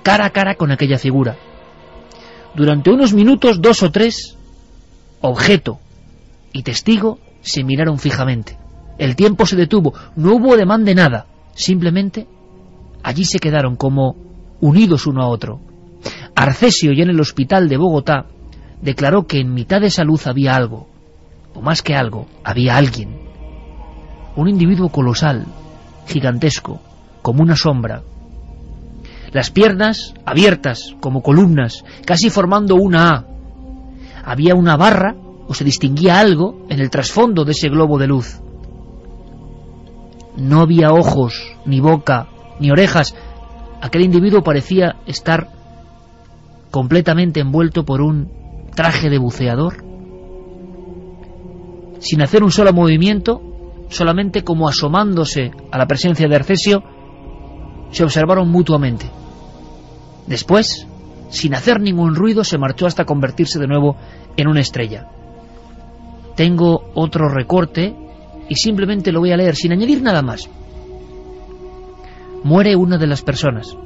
cara a cara con aquella figura. Durante unos minutos, 2 o 3, objeto y testigo se miraron fijamente. El tiempo se detuvo, no hubo ademán de nada, simplemente allí se quedaron como unidos uno a otro. Arcesio, ya en el hospital de Bogotá, declaró que en mitad de esa luz había algo, o más que algo, había alguien. Un individuo colosal, gigantesco, como una sombra. Las piernas abiertas, como columnas, casi formando una A. Había una barra, o se distinguía algo, en el trasfondo de ese globo de luz. No había ojos, ni boca, ni orejas. Aquel individuo parecía estar completamente envuelto por un traje de buceador, sin hacer un solo movimiento, solamente como asomándose a la presencia de Arcesio, se observaron mutuamente. Después, sin hacer ningún ruido, se marchó hasta convertirse de nuevo en una estrella. Tengo otro recorte y simplemente lo voy a leer sin añadir nada más. Muere una de las personas.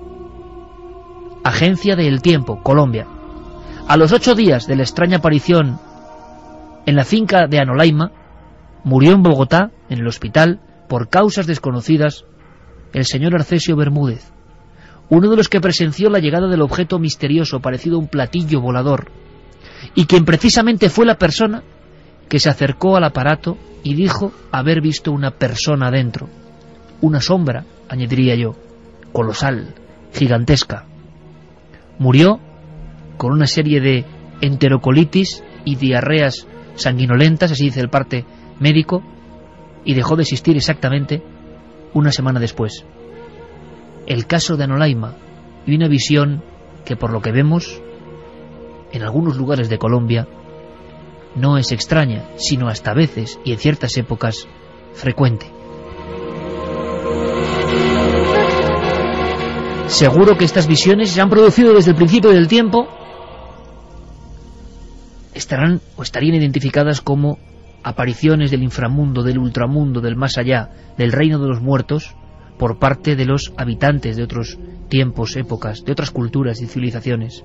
Agencia de El Tiempo, Colombia. A los 8 días de la extraña aparición en la finca de Anolaima, murió en Bogotá, en el hospital, por causas desconocidas, el señor Arcesio Bermúdez, uno de los que presenció la llegada del objeto misterioso parecido a un platillo volador, y quien precisamente fue la persona que se acercó al aparato y dijo haber visto una persona dentro, una sombra, añadiría yo, colosal, gigantesca. Murió con una serie de enterocolitis y diarreas sanguinolentas, así dice el parte médico, y dejó de existir exactamente una semana después. El caso de Anolaima y una visión que, por lo que vemos en algunos lugares de Colombia, no es extraña, sino hasta a veces y en ciertas épocas frecuente. Seguro que estas visiones se han producido desde el principio del tiempo. Estarán o estarían identificadas como apariciones del inframundo, del ultramundo, del más allá, del reino de los muertos, por parte de los habitantes de otros tiempos, épocas, de otras culturas y civilizaciones.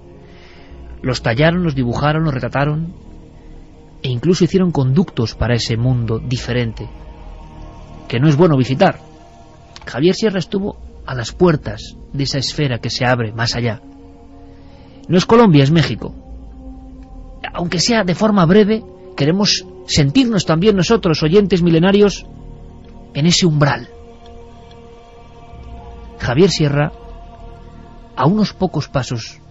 Los tallaron, los dibujaron, los retrataron e incluso hicieron conductos para ese mundo diferente, que no es bueno visitar. Javier Sierra estuvo a las puertas de esa esfera que se abre más allá. No es Colombia, es México. Aunque sea de forma breve, queremos sentirnos también nosotros, oyentes milenarios, en ese umbral. Javier Sierra, a unos pocos pasos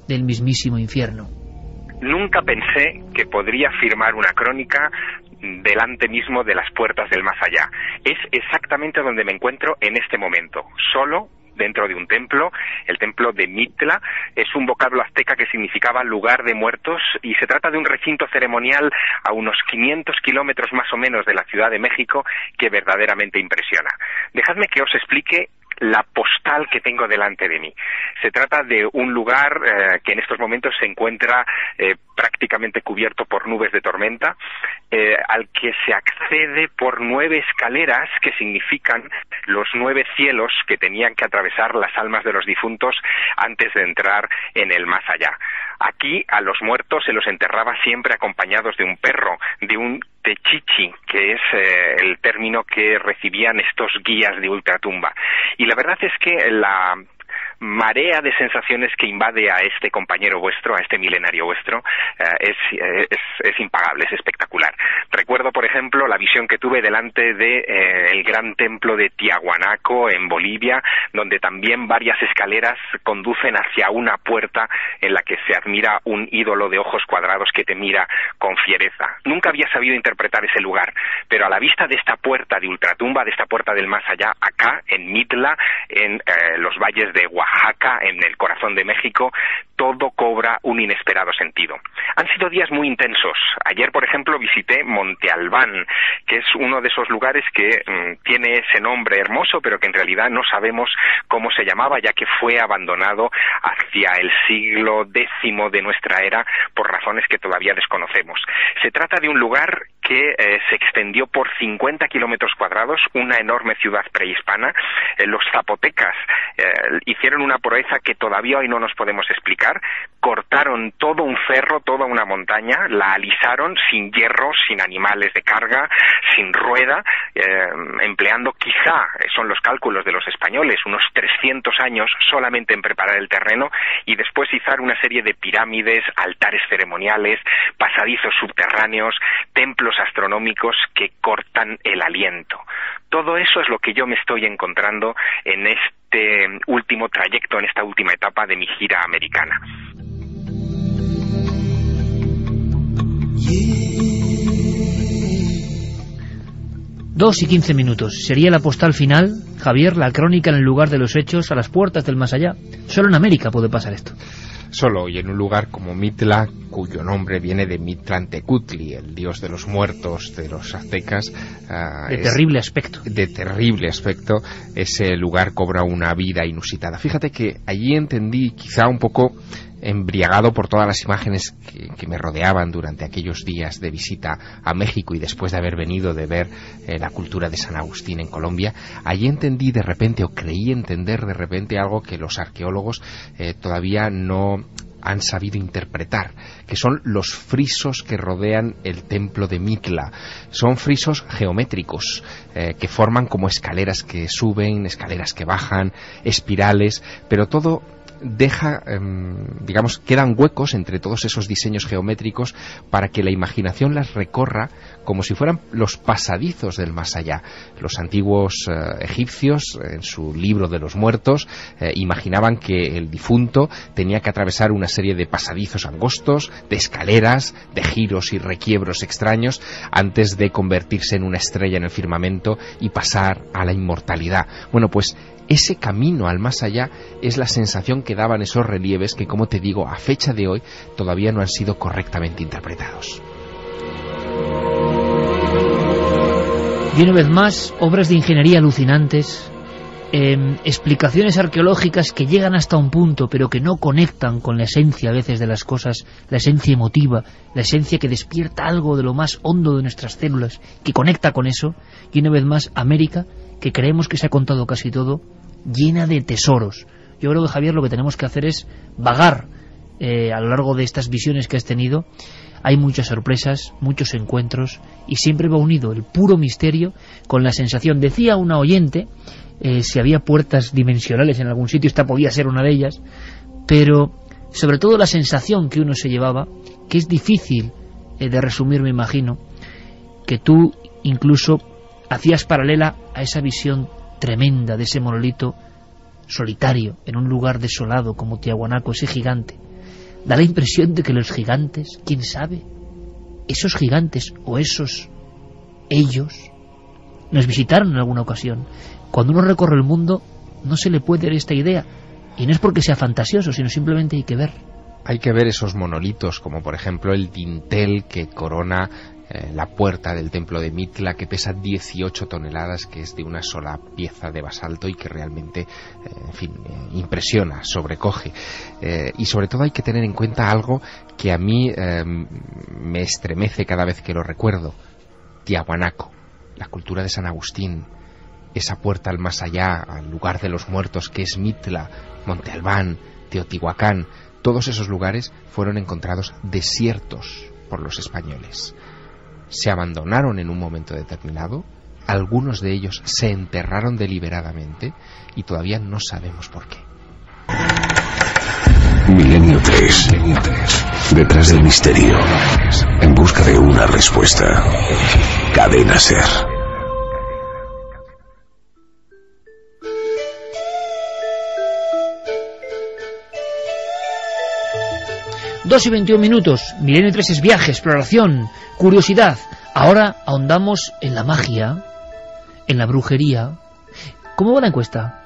del mismísimo infierno. Nunca pensé que podría firmar una crónica delante mismo de las puertas del más allá. Es exactamente donde me encuentro en este momento, solo dentro de un templo, el templo de Mitla. Es un vocablo azteca que significaba lugar de muertos, y se trata de un recinto ceremonial a unos 500 kilómetros más o menos de la Ciudad de México, que verdaderamente impresiona. Dejadme que os explique la postal que tengo delante de mí. Se trata de un lugar que en estos momentos se encuentra prácticamente cubierto por nubes de tormenta, al que se accede por 9 escaleras que significan los 9 cielos que tenían que atravesar las almas de los difuntos antes de entrar en el más allá. Aquí a los muertos se los enterraba siempre acompañados de un perro, de un techichi, que es el término que recibían estos guías de ultratumba. Y la verdad es que la marea de sensaciones que invade a este compañero vuestro, a este milenario vuestro, es impagable, es espectacular. Recuerdo, por ejemplo, la visión que tuve delante de el gran templo de Tiahuanaco en Bolivia, donde también varias escaleras conducen hacia una puerta en la que se admira un ídolo de ojos cuadrados que te mira con fiereza. Nunca había sabido interpretar ese lugar, pero a la vista de esta puerta de ultratumba, de esta puerta del más allá, acá en Mitla, en los valles de Oaxaca, en el corazón de México, todo cobra un inesperado sentido. Han sido días muy intensos. Ayer, por ejemplo, visité Monte Albán, que es uno de esos lugares que tiene ese nombre hermoso, pero que en realidad no sabemos cómo se llamaba, ya que fue abandonado hacia el siglo X de nuestra era por razones que todavía desconocemos. Se trata de un lugar que se extendió por 50 kilómetros cuadrados, una enorme ciudad prehispana. Los zapotecas hicieron una proeza que todavía hoy no nos podemos explicar. Cortaron todo un cerro, toda una montaña, la alisaron sin hierro, sin animales de carga, sin rueda, empleando quizá, son los cálculos de los españoles, unos 300 años solamente en preparar el terreno, y después izar una serie de pirámides, altares ceremoniales, pasadizos subterráneos, templos astronómicos que cortan el aliento. Todo eso es lo que yo me estoy encontrando en este último trayecto, en esta última etapa de mi gira americana. Dos y 15 minutos. Sería la postal final, Javier, la crónica en el lugar de los hechos, a las puertas del más allá. Solo en América puede pasar esto. Solo, y en un lugar como Mitla, cuyo nombre viene de Mitlantecutli, el dios de los muertos de los aztecas. Terrible aspecto. De terrible aspecto, ese lugar cobra una vida inusitada. Fíjate que allí entendí, quizá un poco embriagado por todas las imágenes que me rodeaban durante aquellos días de visita a México y después de haber venido de ver la cultura de San Agustín en Colombia, allí entendí de repente, o creí entender de repente, algo que los arqueólogos todavía no han sabido interpretar, que son los frisos que rodean el templo de Mitla. Son frisos geométricos que forman como escaleras que suben, escaleras que bajan, espirales, pero todo deja, digamos, quedan huecos entre todos esos diseños geométricos para que la imaginación las recorra como si fueran los pasadizos del más allá. Los antiguos egipcios, en su libro de los muertos, imaginaban que el difunto tenía que atravesar una serie de pasadizos angostos, de escaleras, de giros y requiebros extraños, antes de convertirse en una estrella en el firmamento y pasar a la inmortalidad. Bueno, pues ese camino al más allá es la sensación que daban esos relieves que, como te digo, a fecha de hoy todavía no han sido correctamente interpretados. Y una vez más, obras de ingeniería alucinantes, explicaciones arqueológicas que llegan hasta un punto, pero que no conectan con la esencia a veces de las cosas, la esencia emotiva, la esencia que despierta algo de lo más hondo de nuestras células, que conecta con eso, y una vez más América, que creemos que se ha contado casi todo, llena de tesoros. Yo creo que, Javier, lo que tenemos que hacer es vagar a lo largo de estas visiones que has tenido. Hay muchas sorpresas, muchos encuentros, y siempre va unido el puro misterio con la sensación. Decía una oyente, si había puertas dimensionales en algún sitio, esta podía ser una de ellas, pero sobre todo la sensación que uno se llevaba, que es difícil de resumir, me imagino, que tú incluso hacías paralela a esa visión tremenda de ese monolito solitario en un lugar desolado como Tiahuanaco, ese gigante. Da la impresión de que los gigantes, quién sabe, esos gigantes o esos ellos nos visitaron en alguna ocasión. Cuando uno recorre el mundo no se le puede dar esta idea, y no es porque sea fantasioso, sino simplemente hay que ver. Hay que ver esos monolitos, como por ejemplo el dintel que corona la puerta del templo de Mitla, que pesa 18 toneladas, que es de una sola pieza de basalto y que realmente, impresiona, sobrecoge. Y sobre todo hay que tener en cuenta algo que a mí me estremece cada vez que lo recuerdo: Tiahuanaco, la cultura de San Agustín, esa puerta al más allá, al lugar de los muertos que es Mitla, Monte Albán, Teotihuacán. Todos esos lugares fueron encontrados desiertos por los españoles. Se abandonaron en un momento determinado, algunos de ellos se enterraron deliberadamente y todavía no sabemos por qué. Milenio 3. Detrás del misterio, en busca de una respuesta. Cadena SER. 2:21. Milenio 3 es viaje, exploración, curiosidad. Ahora ahondamos en la magia, en la brujería. ¿Cómo va la encuesta?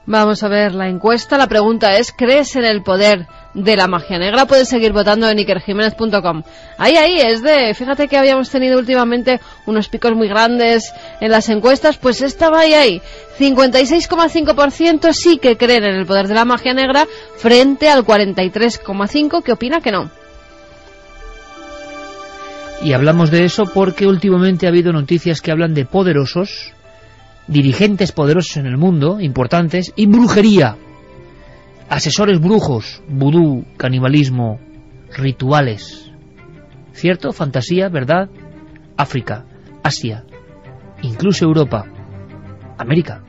Vamos a ver la encuesta. La pregunta es: ¿crees en el poder de la magia negra? Puedes seguir votando en ikerjimenez.com. Ahí es de... Fíjate que habíamos tenido últimamente unos picos muy grandes en las encuestas, pues estaba ahí. 56,5% sí que creen en el poder de la magia negra, frente al 43,5% que opina que no. Y hablamos de eso porque últimamente ha habido noticias que hablan de poderosos, dirigentes poderosos en el mundo, importantes, y brujería. Asesores brujos, vudú, canibalismo, rituales. ¿Cierto? Fantasía, ¿verdad? África, Asia, incluso Europa, América.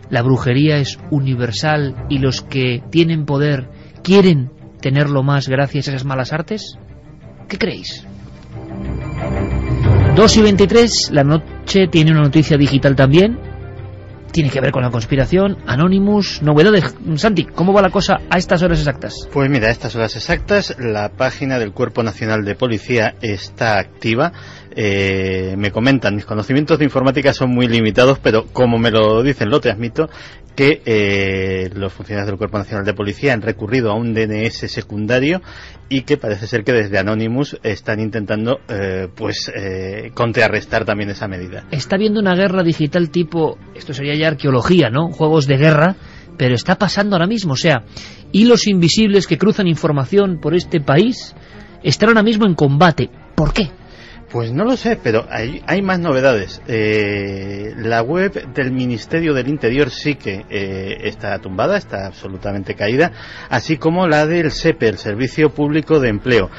La brujería es universal y los que tienen poder quieren tenerlo más gracias a esas malas artes. ¿Qué creéis? 2:23, la noche tiene una noticia digital también. Tiene que ver con la conspiración, Anonymous, novedades. Santi, ¿cómo va la cosa a estas horas exactas? Pues mira, a estas horas exactas la página del Cuerpo Nacional de Policía está activa. Me comentan, mis conocimientos de informática son muy limitados, pero como me lo dicen, lo transmito, que los funcionarios del Cuerpo Nacional de Policía han recurrido a un DNS secundario y que parece ser que desde Anonymous están intentando contrarrestar también esa medida. Está habiendo una guerra digital tipo, esto sería ya arqueología, ¿no? Juegos de guerra, pero está pasando ahora mismo, o sea, hilos invisibles que cruzan información por este país están ahora mismo en combate. ¿Por qué? Pues no lo sé, pero hay más novedades. La web del Ministerio del Interior sí que está tumbada, está absolutamente caída, así como la del SEPE, el Servicio Público de Empleo.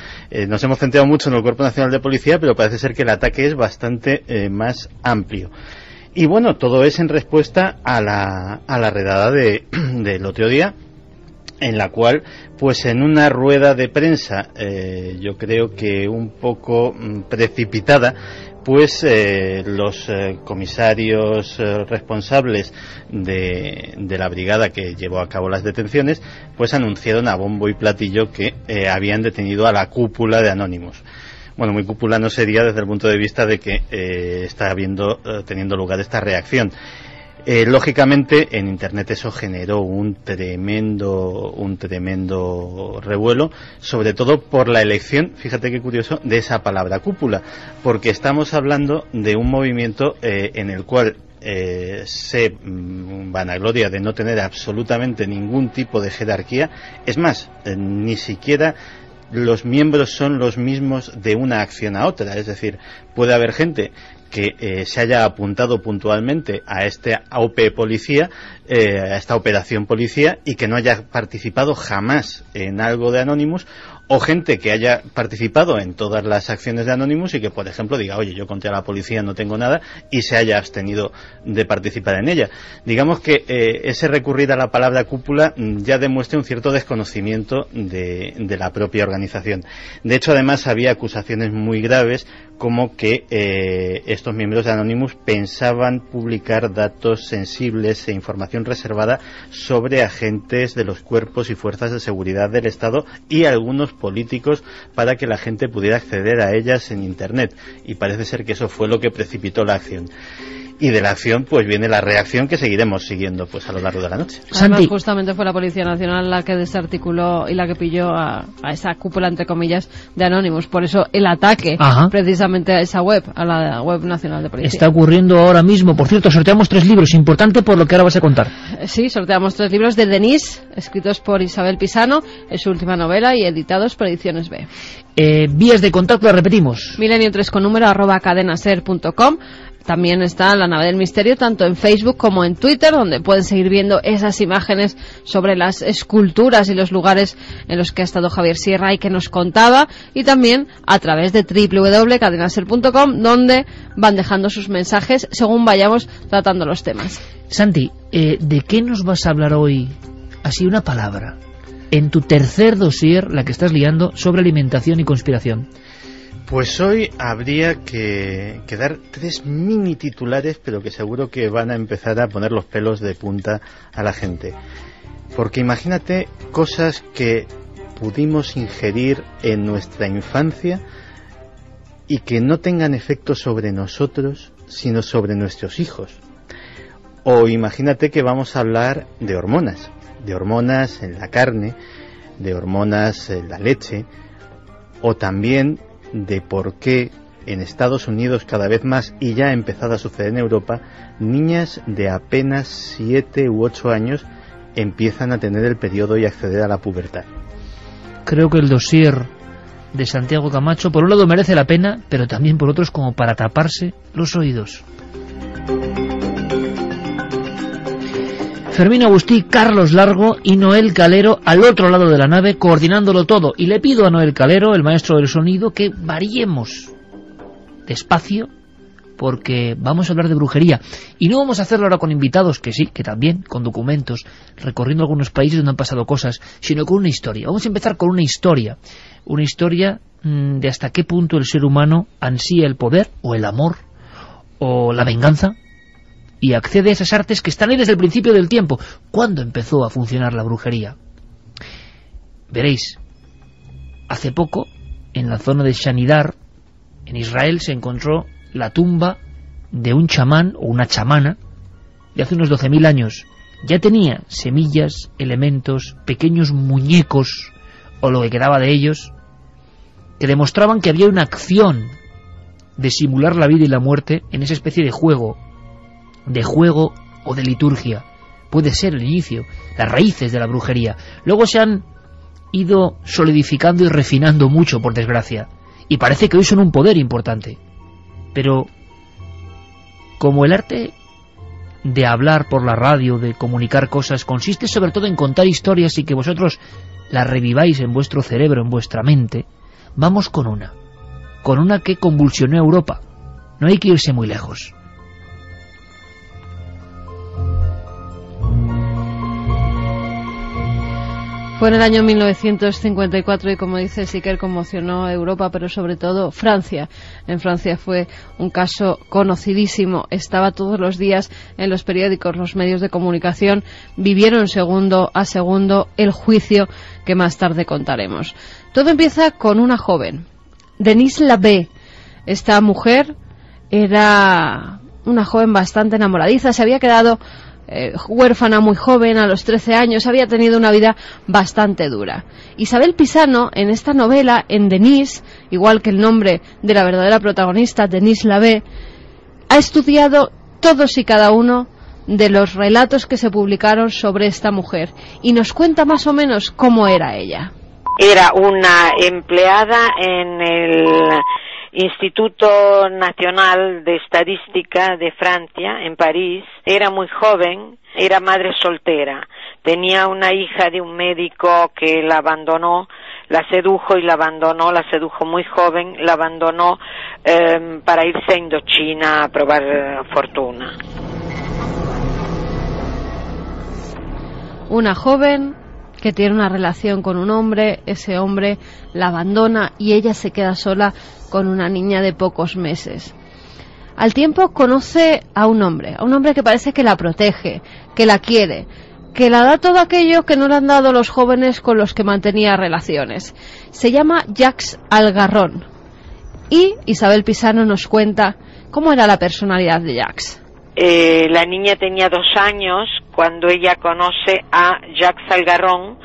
Nos hemos centrado mucho en el Cuerpo Nacional de Policía, pero parece ser que el ataque es bastante más amplio. Y bueno, todo es en respuesta a la redada del otro día, en la cual, pues en una rueda de prensa, yo creo que un poco precipitada, pues los comisarios responsables de la brigada que llevó a cabo las detenciones, pues anunciaron a bombo y platillo que habían detenido a la cúpula de Anonymous. Bueno, muy cúpula no sería desde el punto de vista de que está teniendo lugar esta reacción. Lógicamente en Internet eso generó un tremendo revuelo, sobre todo por la elección, fíjate qué curioso, de esa palabra cúpula, porque estamos hablando de un movimiento en el cual se vanagloria de no tener absolutamente ningún tipo de jerarquía. Es más, ni siquiera los miembros son los mismos de una acción a otra. Es decir, puede haber gente que se haya apuntado puntualmente a este OP policía, a esta operación policía, y que no haya participado jamás en algo de Anonymous, o gente que haya participado en todas las acciones de Anonymous y que, por ejemplo, diga, oye, yo contra la policía no tengo nada, y se haya abstenido de participar en ella. Digamos que ese recurrir a la palabra cúpula ya demuestra un cierto desconocimiento de la propia organización. De hecho, además, había acusaciones muy graves, como que estos miembros de Anonymous pensaban publicar datos sensibles e información reservada sobre agentes de los cuerpos y fuerzas de seguridad del Estado y algunos políticos, para que la gente pudiera acceder a ellas en Internet, y parece ser que eso fue lo que precipitó la acción. Y de la acción pues viene la reacción que seguiremos siguiendo pues a lo largo de la noche. Además, justamente fue la Policía Nacional la que desarticuló y la que pilló a esa cúpula, entre comillas, de Anonymous. Por eso el ataque precisamente a esa web, a la web nacional de policía. Está ocurriendo ahora mismo. Por cierto, sorteamos 3 libros, importante por lo que ahora vas a contar. Sí, sorteamos 3 libros de Denise, escritos por Isabel Pisano, es su última novela, y editados por Ediciones B. Vías de contacto, la repetimos. Milenio3 con número @cadenaser.com. También está La Nave del Misterio, tanto en Facebook como en Twitter, donde pueden seguir viendo esas imágenes sobre las esculturas y los lugares en los que ha estado Javier Sierra y que nos contaba, y también a través de www.cadenaser.com, donde van dejando sus mensajes según vayamos tratando los temas. Santi, ¿de qué nos vas a hablar hoy? Así una palabra. En tu tercer dossier, la que estás liando, sobre alimentación y conspiración. Pues hoy habría que dar 3 mini titulares, pero que seguro que van a empezar a poner los pelos de punta a la gente. Porque imagínate cosas que pudimos ingerir en nuestra infancia y que no tengan efecto sobre nosotros, sino sobre nuestros hijos. O imagínate que vamos a hablar de hormonas en la carne, de hormonas en la leche, o también de por qué en Estados Unidos cada vez más, y ya ha empezado a suceder en Europa, niñas de apenas 7 u 8 años empiezan a tener el periodo y acceder a la pubertad. Creo que el dossier de Santiago Camacho, por un lado, merece la pena, pero también por otros como para taparse los oídos. Fermín Agustí, Carlos Largo y Noel Calero al otro lado de la nave, coordinándolo todo. Y le pido a Noel Calero, el maestro del sonido, que variemos despacio, porque vamos a hablar de brujería. Y no vamos a hacerlo ahora con invitados, que sí, que también, con documentos, recorriendo algunos países donde han pasado cosas, sino con una historia. Vamos a empezar con una historia de hasta qué punto el ser humano ansía el poder, o el amor, o la venganza, y accede a esas artes que están ahí desde el principio del tiempo. ¿Cuándo empezó a funcionar la brujería? Veréis, hace poco, en la zona de Shanidar, en Israel, se encontró la tumba de un chamán o una chamana de hace unos 12.000 años. Ya tenía semillas, elementos, pequeños muñecos, o lo que quedaba de ellos, que demostraban que había una acción de simular la vida y la muerte en esa especie de juego o de liturgia. Puede ser el inicio, las raíces de la brujería. Luego se han ido solidificando y refinando mucho, por desgracia, y parece que hoy son un poder importante. Pero como el arte de hablar por la radio, de comunicar cosas, consiste sobre todo en contar historias y que vosotros las reviváis en vuestro cerebro, en vuestra mente, vamos con una que convulsionó a Europa. No hay que irse muy lejos. Fue en el año 1954 y, como dice Siker, conmocionó a Europa, pero sobre todo Francia. En Francia fue un caso conocidísimo. Estaba todos los días en los periódicos, los medios de comunicación. Vivieron segundo a segundo el juicio que más tarde contaremos. Todo empieza con una joven, Denise Labbé. Esta mujer era una joven bastante enamoradiza. Se había quedado huérfana muy joven, a los 13 años, había tenido una vida bastante dura. Isabel Pisano, en esta novela, en Denise, igual que el nombre de la verdadera protagonista, Denise Labbé, ha estudiado todos y cada uno de los relatos que se publicaron sobre esta mujer y nos cuenta más o menos cómo era ella. Era una empleada en el Instituto Nacional de Estadística de Francia, en París. Era muy joven, era madre soltera. Tenía una hija de un médico que la abandonó, la sedujo y la abandonó, la sedujo muy joven, la abandonó para irse a Indochina a probar fortuna. Una joven que tiene una relación con un hombre, ese hombre la abandona y ella se queda sola con una niña de pocos meses. Al tiempo conoce a un hombre que parece que la protege, que la quiere, que la da todo aquello que no le han dado los jóvenes con los que mantenía relaciones. Se llama Jacques Algarrón. Y Isabel Pisano nos cuenta cómo era la personalidad de Jacques. La niña tenía 2 años cuando ella conoce a Jacques Algarrón,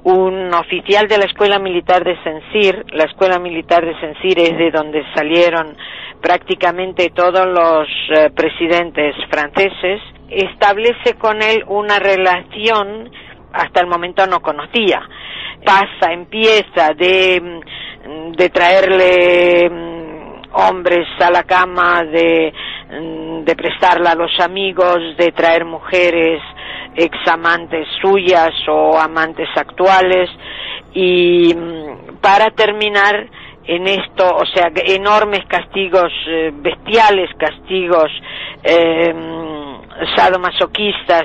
un oficial de la Escuela Militar de Saint-Cyr. La Escuela Militar de Saint-Cyr es de donde salieron prácticamente todos los presidentes franceses. Establece con él una relación, hasta el momento no conocía. Empieza de traerle hombres a la cama, de prestarla a los amigos, de traer mujeres examantes suyas o amantes actuales, y para terminar en esto, o sea, enormes castigos, bestiales castigos sadomasoquistas,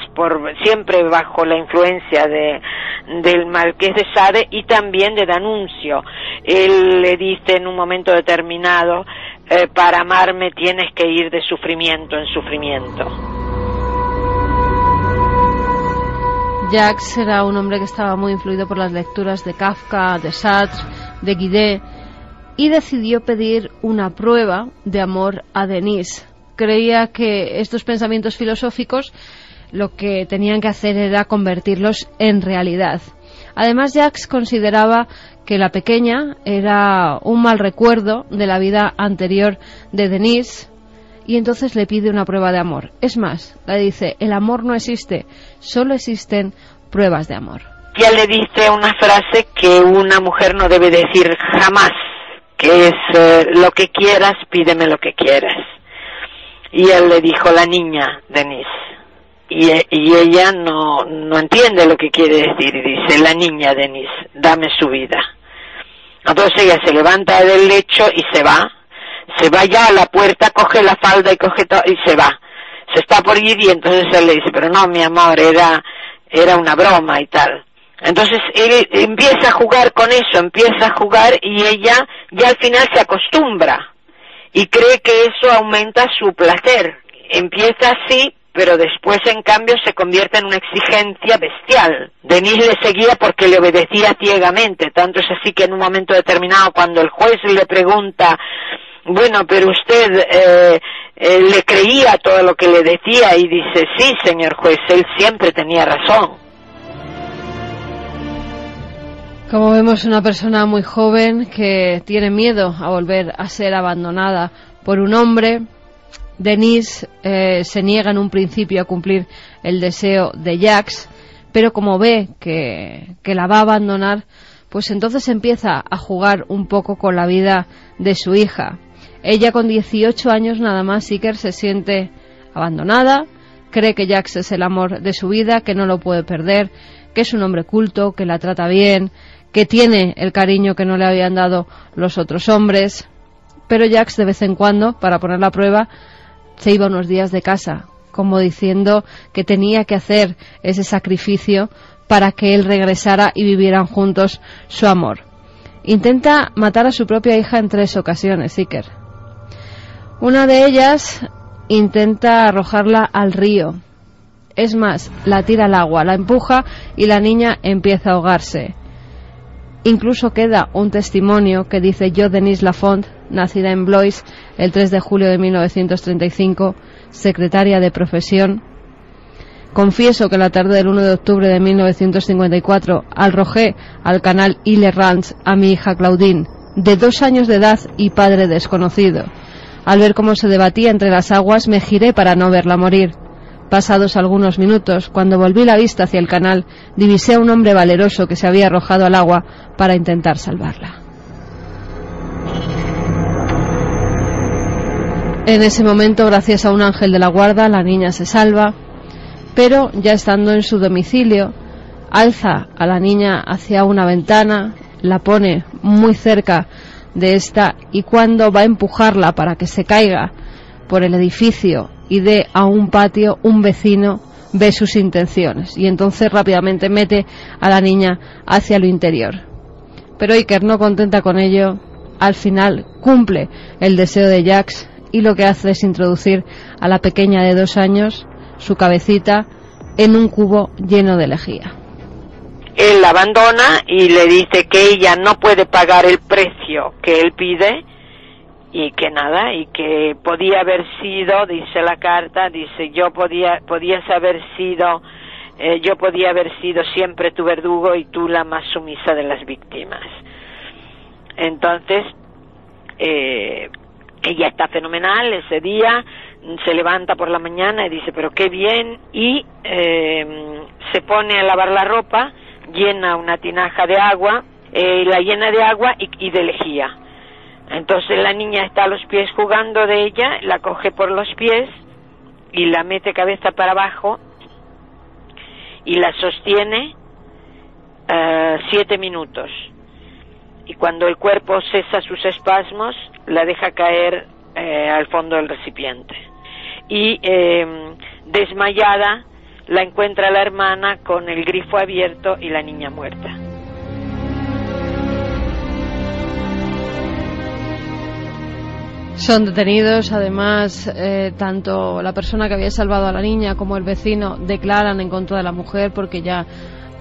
siempre bajo la influencia del Marqués de Sade y también de D'Annunzio. Él le dice en un momento determinado, para amarme tienes que ir de sufrimiento en sufrimiento. Jacques era un hombre que estaba muy influido por las lecturas de Kafka, de Sartre, de Guidé, y decidió pedir una prueba de amor a Denise. Creía que estos pensamientos filosóficos lo que tenían que hacer era convertirlos en realidad. Además, Jacques consideraba que la pequeña era un mal recuerdo de la vida anterior de Denise, y entonces le pide una prueba de amor. Es más, le dice, el amor no existe, solo existen pruebas de amor. Ya le dice una frase que una mujer no debe decir jamás, que es lo que quieras, pídeme lo que quieras. Y él le dijo, la niña, Denise. Y ella no entiende lo que quiere decir y dice, la niña, Denise, dame su vida. Entonces ella se levanta del lecho y se va ya a la puerta, coge la falda y coge todo y se va. Se está por ir y entonces él le dice, pero no, mi amor, era una broma y tal. Entonces él empieza a jugar con eso, y ella ya al final se acostumbra y cree que eso aumenta su placer. Empieza así, pero después en cambio se convierte en una exigencia bestial. Denise le seguía porque le obedecía ciegamente, tanto es así que en un momento determinado, cuando el juez le pregunta, bueno, pero usted le creía todo lo que le decía, y dice, sí, señor juez, él siempre tenía razón. Como vemos, una persona muy joven que tiene miedo a volver a ser abandonada por un hombre. Denise se niega en un principio a cumplir el deseo de Jacques, pero como ve que la va a abandonar, pues entonces empieza a jugar un poco con la vida de su hija. Ella, con 18 años nada más, Iker, se siente abandonada, cree que Jacques es el amor de su vida, que no lo puede perder, que es un hombre culto, que la trata bien, que tiene el cariño que no le habían dado los otros hombres. Pero Jacques, de vez en cuando, para poner la prueba, se iba unos días de casa, como diciendo que tenía que hacer ese sacrificio para que él regresara y vivieran juntos su amor. Intenta matar a su propia hija en 3 ocasiones, Iker. Una de ellas intenta arrojarla al río. Es más, la tira al agua, la empuja y la niña empieza a ahogarse. Incluso queda un testimonio que dice: yo, Denise Lafont, nacida en Blois el 3 de julio de 1935, secretaria de profesión, confieso que la tarde del 1 de octubre de 1954 arrojé al canal Ile-Rance a mi hija Claudine, de 2 años de edad y padre desconocido. Al ver cómo se debatía entre las aguas, me giré para no verla morir. Pasados algunos minutos, cuando volví la vista hacia el canal, divisé a un hombre valeroso que se había arrojado al agua para intentar salvarla. En ese momento, gracias a un ángel de la guarda, la niña se salva, pero ya estando en su domicilio, alza a la niña hacia una ventana, la pone muy cerca de esta, y cuando va a empujarla para que se caiga por el edificio y dé a un patio, un vecino ve sus intenciones y entonces rápidamente mete a la niña hacia lo interior. Pero Iker, no contenta con ello, al final cumple el deseo de Jacques y lo que hace es introducir a la pequeña de 2 años, su cabecita, en un cubo lleno de lejía. Él la abandona y le dice que ella no puede pagar el precio que él pide y que nada, y que podía haber sido, dice la carta, dice, yo podía haber sido siempre tu verdugo y tú la más sumisa de las víctimas. Entonces, ella está fenomenal ese día, se levanta por la mañana y dice, pero qué bien, y se pone a lavar la ropa, llena una tinaja de agua, la llena de agua y de lejía. Entonces la niña está a los pies jugando de ella, la coge por los pies y la mete cabeza para abajo y la sostiene 7 minutos. Y cuando el cuerpo cesa sus espasmos, la deja caer al fondo del recipiente. Y desmayada, la encuentra la hermana con el grifo abierto y la niña muerta. Son detenidos, además, tanto la persona que había salvado a la niña como el vecino declaran en contra de la mujer porque ya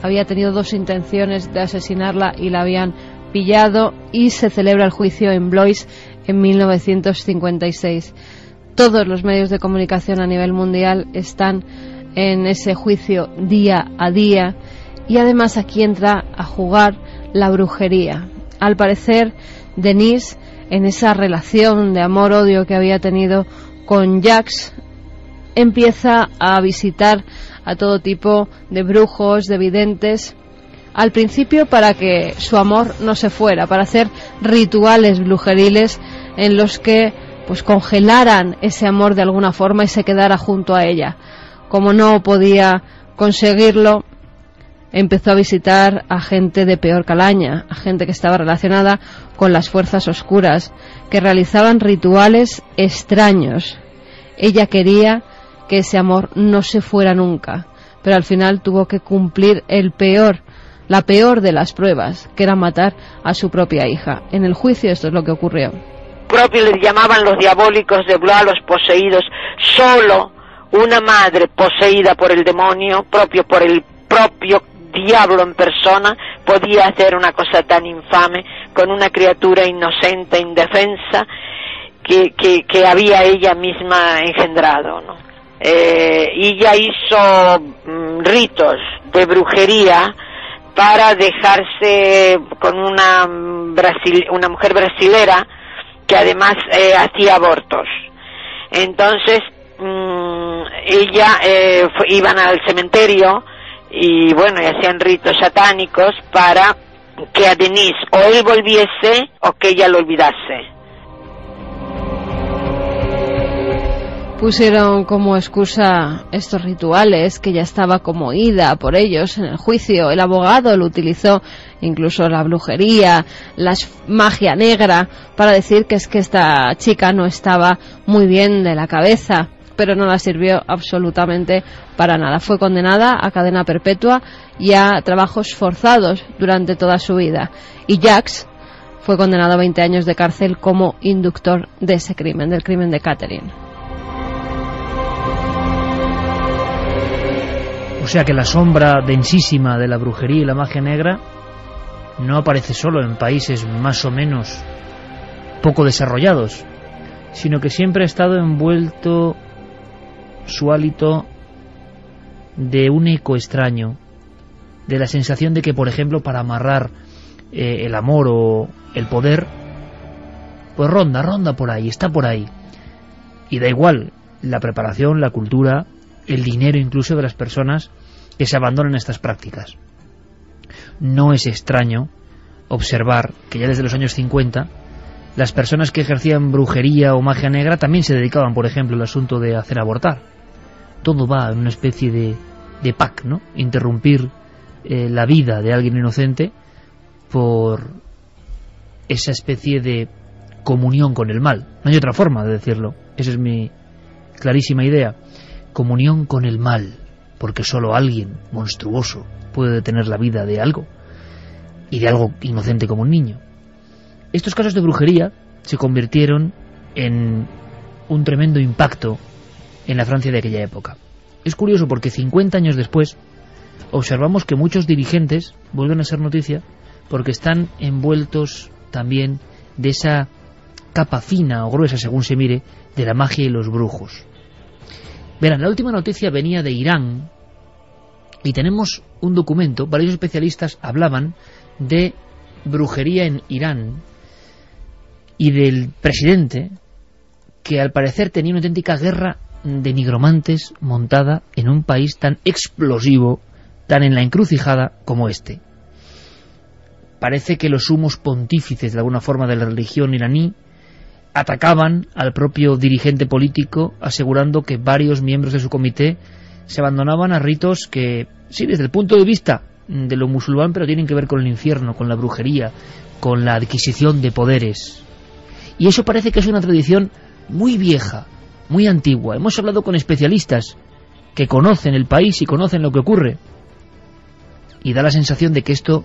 había tenido 2 intenciones de asesinarla y la habían pillado, y se celebra el juicio en Blois en 1956. Todos los medios de comunicación a nivel mundial están en ese juicio día a día, y además aquí entra a jugar la brujería. Al parecer, Denise, en esa relación de amor-odio que había tenido con Jacques, empieza a visitar a todo tipo de brujos, de videntes, al principio para que su amor no se fuera, para hacer rituales brujeriles en los que pues congelaran ese amor de alguna forma y se quedara junto a ella. Como no podía conseguirlo, empezó a visitar a gente de peor calaña, a gente que estaba relacionada con las fuerzas oscuras, que realizaban rituales extraños. Ella quería que ese amor no se fuera nunca, pero al final tuvo que cumplir la peor de las pruebas, que era matar a su propia hija. En el juicio esto es lo que ocurrió. Propio les llamaban los diabólicos de Blois, los poseídos. Solo una madre poseída por el demonio, por el propio diablo en persona, podía hacer una cosa tan infame con una criatura inocente, indefensa, que había ella misma engendrado, ¿no? Y ella hizo ritos de brujería para dejarse con una mujer brasilera que además hacía abortos. Entonces iban al cementerio y bueno, y hacían ritos satánicos para que a Denise o él volviese o que ella lo olvidase. Pusieron como excusa estos rituales, que ya estaba como ida por ellos en el juicio. El abogado lo utilizó, incluso la brujería, la magia negra, para decir que es que esta chica no estaba muy bien de la cabeza, pero no la sirvió absolutamente para nada. Fue condenada a cadena perpetua y a trabajos forzados durante toda su vida. Y Jacques fue condenado a 20 años de cárcel como inductor de ese crimen, del crimen de Catherine. O sea que la sombra densísima de la brujería y la magia negra no aparece solo en países más o menos poco desarrollados, sino que siempre ha estado envuelto su hálito de un eco extraño, de la sensación de que, por ejemplo, para amarrar el amor o el poder, pues ronda por ahí, está por ahí. Y da igual la preparación, la cultura, el dinero incluso de las personas que se abandonan a estas prácticas. No es extraño observar que ya desde los años 50 las personas que ejercían brujería o magia negra también se dedicaban, por ejemplo, al asunto de hacer abortar. Todo va en una especie de pack, ¿no? Interrumpir la vida de alguien inocente por esa especie de comunión con el mal. No hay otra forma de decirlo. Esa es mi clarísima idea. Comunión con el mal, porque solo alguien monstruoso puede detener la vida de algo, y de algo inocente como un niño. Estos casos de brujería se convirtieron en un tremendo impacto en la Francia de aquella época. Es curioso porque 50 años después observamos que muchos dirigentes vuelven a ser noticia porque están envueltos también de esa capa fina o gruesa, según se mire, de la magia y los brujos. Verán, la última noticia venía de Irán y tenemos un documento. Varios especialistas hablaban de brujería en Irán y del presidente que al parecer tenía una auténtica guerra de nigromantes montada en un país tan explosivo, tan en la encrucijada como este. Parece que los sumos pontífices de alguna forma de la religión iraní atacaban al propio dirigente político, asegurando que varios miembros de su comité se abandonaban a ritos que, sí, desde el punto de vista de lo musulmán, pero tienen que ver con el infierno, con la brujería, con la adquisición de poderes. Y eso parece que es una tradición muy vieja, muy antigua. Hemos hablado con especialistas que conocen el país y conocen lo que ocurre, y da la sensación de que esto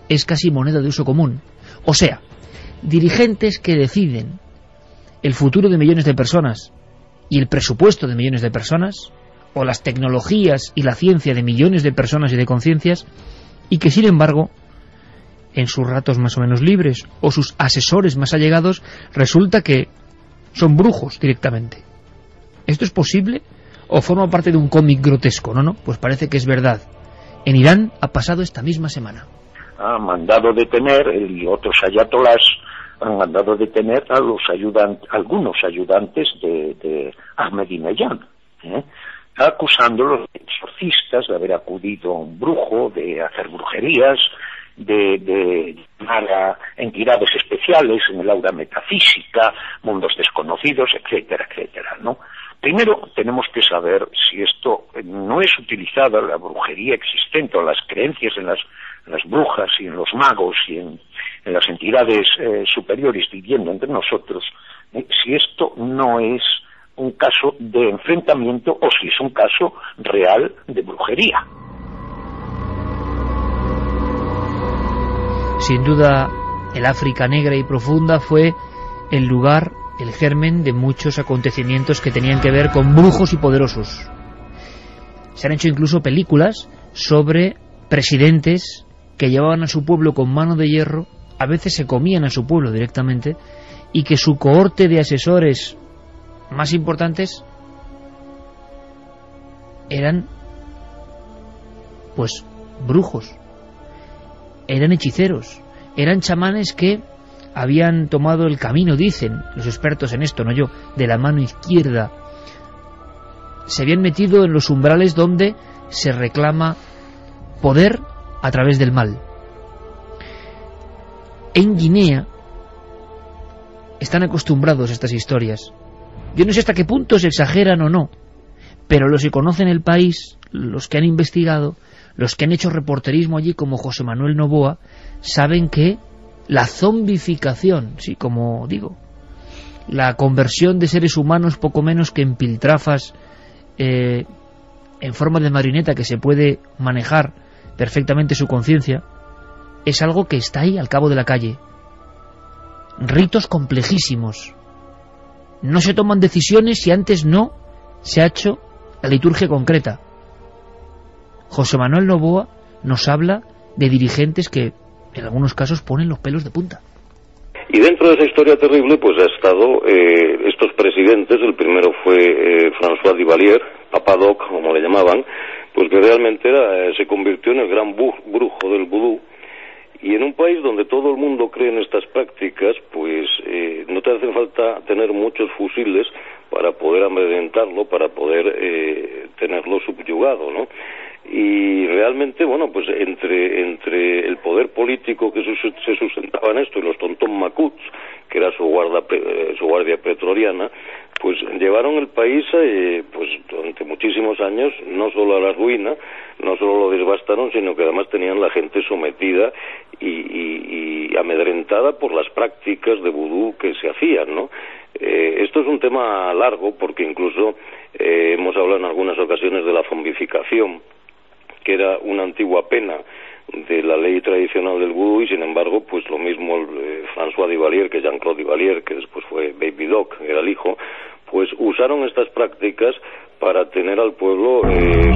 es casi moneda de uso común. O sea, dirigentes que deciden el futuro de millones de personas y el presupuesto de millones de personas, o las tecnologías y la ciencia de millones de personas y de conciencias, y que sin embargo en sus ratos más o menos libres o sus asesores más allegados resulta que son brujos directamente. ¿Esto es posible o forma parte de un cómic grotesco? No, pues parece que es verdad. En Irán ha pasado esta misma semana. Ha mandado detener, él y otros ayatolás han mandado detener a los algunos ayudantes de Ahmadinejad, acusándolos de exorcistas, de haber acudido a un brujo, de hacer brujerías, de llamar a entidades especiales en el aura metafísica, mundos desconocidos, etcétera, etcétera, ¿no? Primero tenemos que saber si esto no es utilizada, la brujería existente o las creencias en las brujas y en los magos y en las entidades superiores viviendo entre nosotros, si esto no es un caso de enfrentamiento o si es un caso real de brujería. Sin duda, el África negra y profunda fue el lugar, el germen de muchos acontecimientos que tenían que ver con brujos y poderosos. Se han hecho incluso películas sobre presidentes que llevaban a su pueblo con mano de hierro, a veces se comían a su pueblo directamente, y que su cohorte de asesores más importantes eran, pues, brujos, eran hechiceros, eran chamanes que habían tomado el camino, dicen los expertos en esto, no yo, de la mano izquierda. Se habían metido en los umbrales donde se reclama poder a través del mal. En Guinea están acostumbrados a estas historias. Yo no sé hasta qué punto se exageran o no, pero los que conocen el país, los que han investigado, los que han hecho reporterismo allí, como José Manuel Novoa, saben que la zombificación, sí, como digo, la conversión de seres humanos poco menos que en piltrafas en forma de marioneta que se puede manejar perfectamente su conciencia, es algo que está ahí al cabo de la calle. Ritos complejísimos. No se toman decisiones si antes no se ha hecho la liturgia concreta. José Manuel Novoa nos habla de dirigentes que en algunos casos ponen los pelos de punta. Y dentro de esa historia terrible pues ha estado estos presidentes. El primero fue François Duvalier, Papa Doc, como le llamaban, pues que realmente se convirtió en el gran brujo del vudú. Y en un país donde todo el mundo cree en estas prácticas, pues no te hace falta tener muchos fusiles para poder amedrentarlo, para poder tenerlo subyugado, ¿no? Y realmente, bueno, pues entre el poder político que se sustentaba en esto y los tontón macuts, que era su guardia pretoriana, pues llevaron el país pues durante muchísimos años no solo a la ruina, no solo lo devastaron, sino que además tenían la gente sometida y amedrentada por las prácticas de vudú que se hacían, ¿no? Esto es un tema largo porque incluso hemos hablado en algunas ocasiones de la zombificación, que era una antigua pena de la ley tradicional del vudú, y sin embargo, pues lo mismo François Duvalier, que Jean-Claude Duvalier, que después fue Baby Doc, era el hijo, pues usaron estas prácticas para tener al pueblo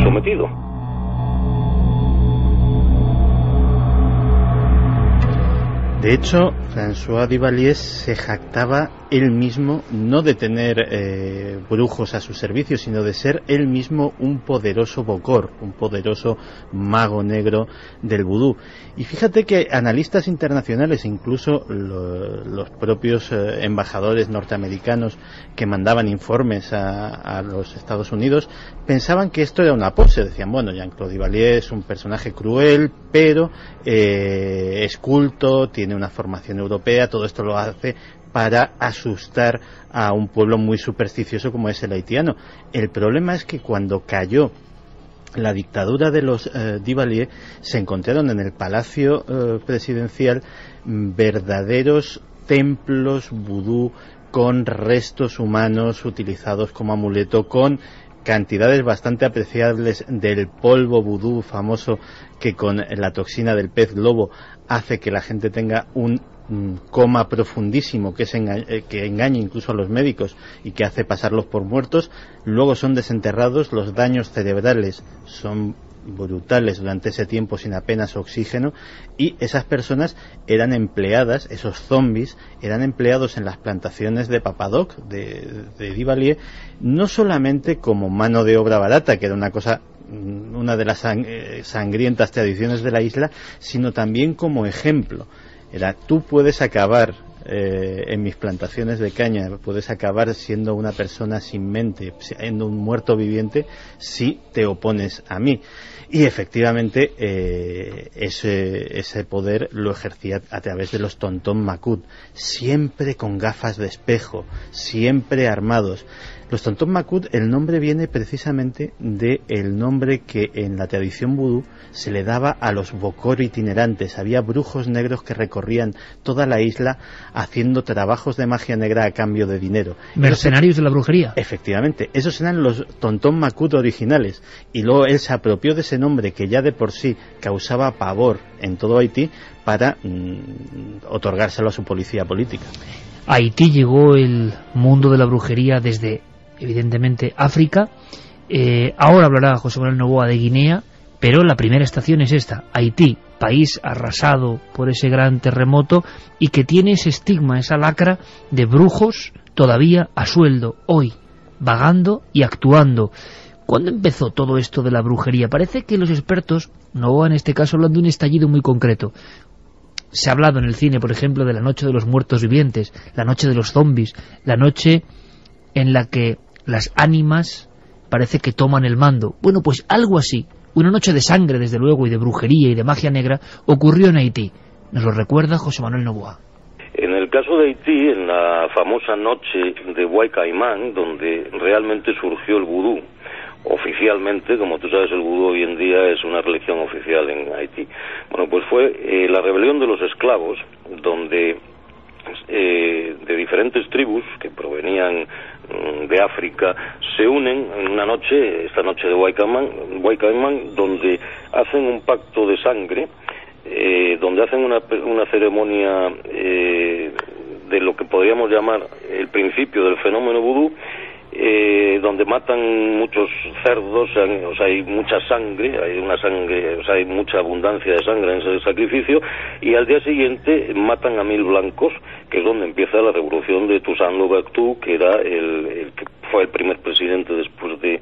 sometido. De hecho, François Duvalier se jactaba él mismo no de tener brujos a su servicio, sino de ser él mismo un poderoso bokor, un poderoso mago negro del vudú. Y fíjate que analistas internacionales, incluso los propios embajadores norteamericanos que mandaban informes a los Estados Unidos, pensaban que esto era una pose. Decían, bueno, Jean-Claude Duvalier es un personaje cruel, pero es culto, tiene una formación europea, todo esto lo hace para asustar a un pueblo muy supersticioso como es el haitiano. El problema es que cuando cayó la dictadura de los Duvalier, se encontraron en el palacio presidencial verdaderos templos vudú con restos humanos utilizados como amuleto, con cantidades bastante apreciables del polvo vudú famoso que con la toxina del pez globo hace que la gente tenga un coma profundísimo que engaña incluso a los médicos y que hace pasarlos por muertos. Luego son desenterrados, los daños cerebrales son brutales durante ese tiempo sin apenas oxígeno, y esas personas eran empleadas, esos zombies eran empleados en las plantaciones de Papadoc, de Duvalier, no solamente como mano de obra barata, que era una de las sangrientas tradiciones de la isla, sino también como ejemplo. Tú puedes acabar en mis plantaciones de caña, puedes acabar siendo una persona sin mente, siendo un muerto viviente, si te opones a mí. Y efectivamente ese poder lo ejercía a través de los tontón macut, siempre con gafas de espejo, siempre armados. Los tontón macut, el nombre viene precisamente del nombre que en la tradición vudú se le daba a los bokor itinerantes. Había brujos negros que recorrían toda la isla haciendo trabajos de magia negra a cambio de dinero. ¿Mercenarios de la brujería? Efectivamente, esos eran los tontón macut originales, y luego él se apropió de ese nombre que ya de por sí causaba pavor en todo Haití para otorgárselo a su policía política. A Haití llegó el mundo de la brujería desde, evidentemente, África. Ahora hablará José Manuel Novoa de Guinea, pero la primera estación es esta, Haití, país arrasado por ese gran terremoto y que tiene ese estigma, esa lacra de brujos todavía a sueldo, hoy, vagando y actuando. ¿Cuándo empezó todo esto de la brujería? Parece que los expertos, Novoa en este caso, hablan de un estallido muy concreto. Se ha hablado en el cine, por ejemplo, de la noche de los muertos vivientes, la noche de los zombies, la noche en la que las ánimas parece que toman el mando. Bueno, pues algo así, una noche de sangre, desde luego, y de brujería y de magia negra, ocurrió en Haití. Nos lo recuerda José Manuel Novoa. En el caso de Haití, en la famosa noche de Huay Caimán, donde realmente surgió el vudú, oficialmente, como tú sabes, el vudú hoy en día es una religión oficial en Haití. Bueno, pues fue la rebelión de los esclavos, donde de diferentes tribus que provenían de África se unen en una noche, esta noche de Huay Caimán, donde hacen un pacto de sangre, donde hacen una ceremonia de lo que podríamos llamar el principio del fenómeno vudú, donde matan muchos cerdos, o sea, hay mucha sangre, o sea, hay mucha abundancia de sangre en ese sacrificio, y al día siguiente matan a 1000 blancos, que es donde empieza la revolución de Toussaint Louverture, que era el que fue el primer presidente después de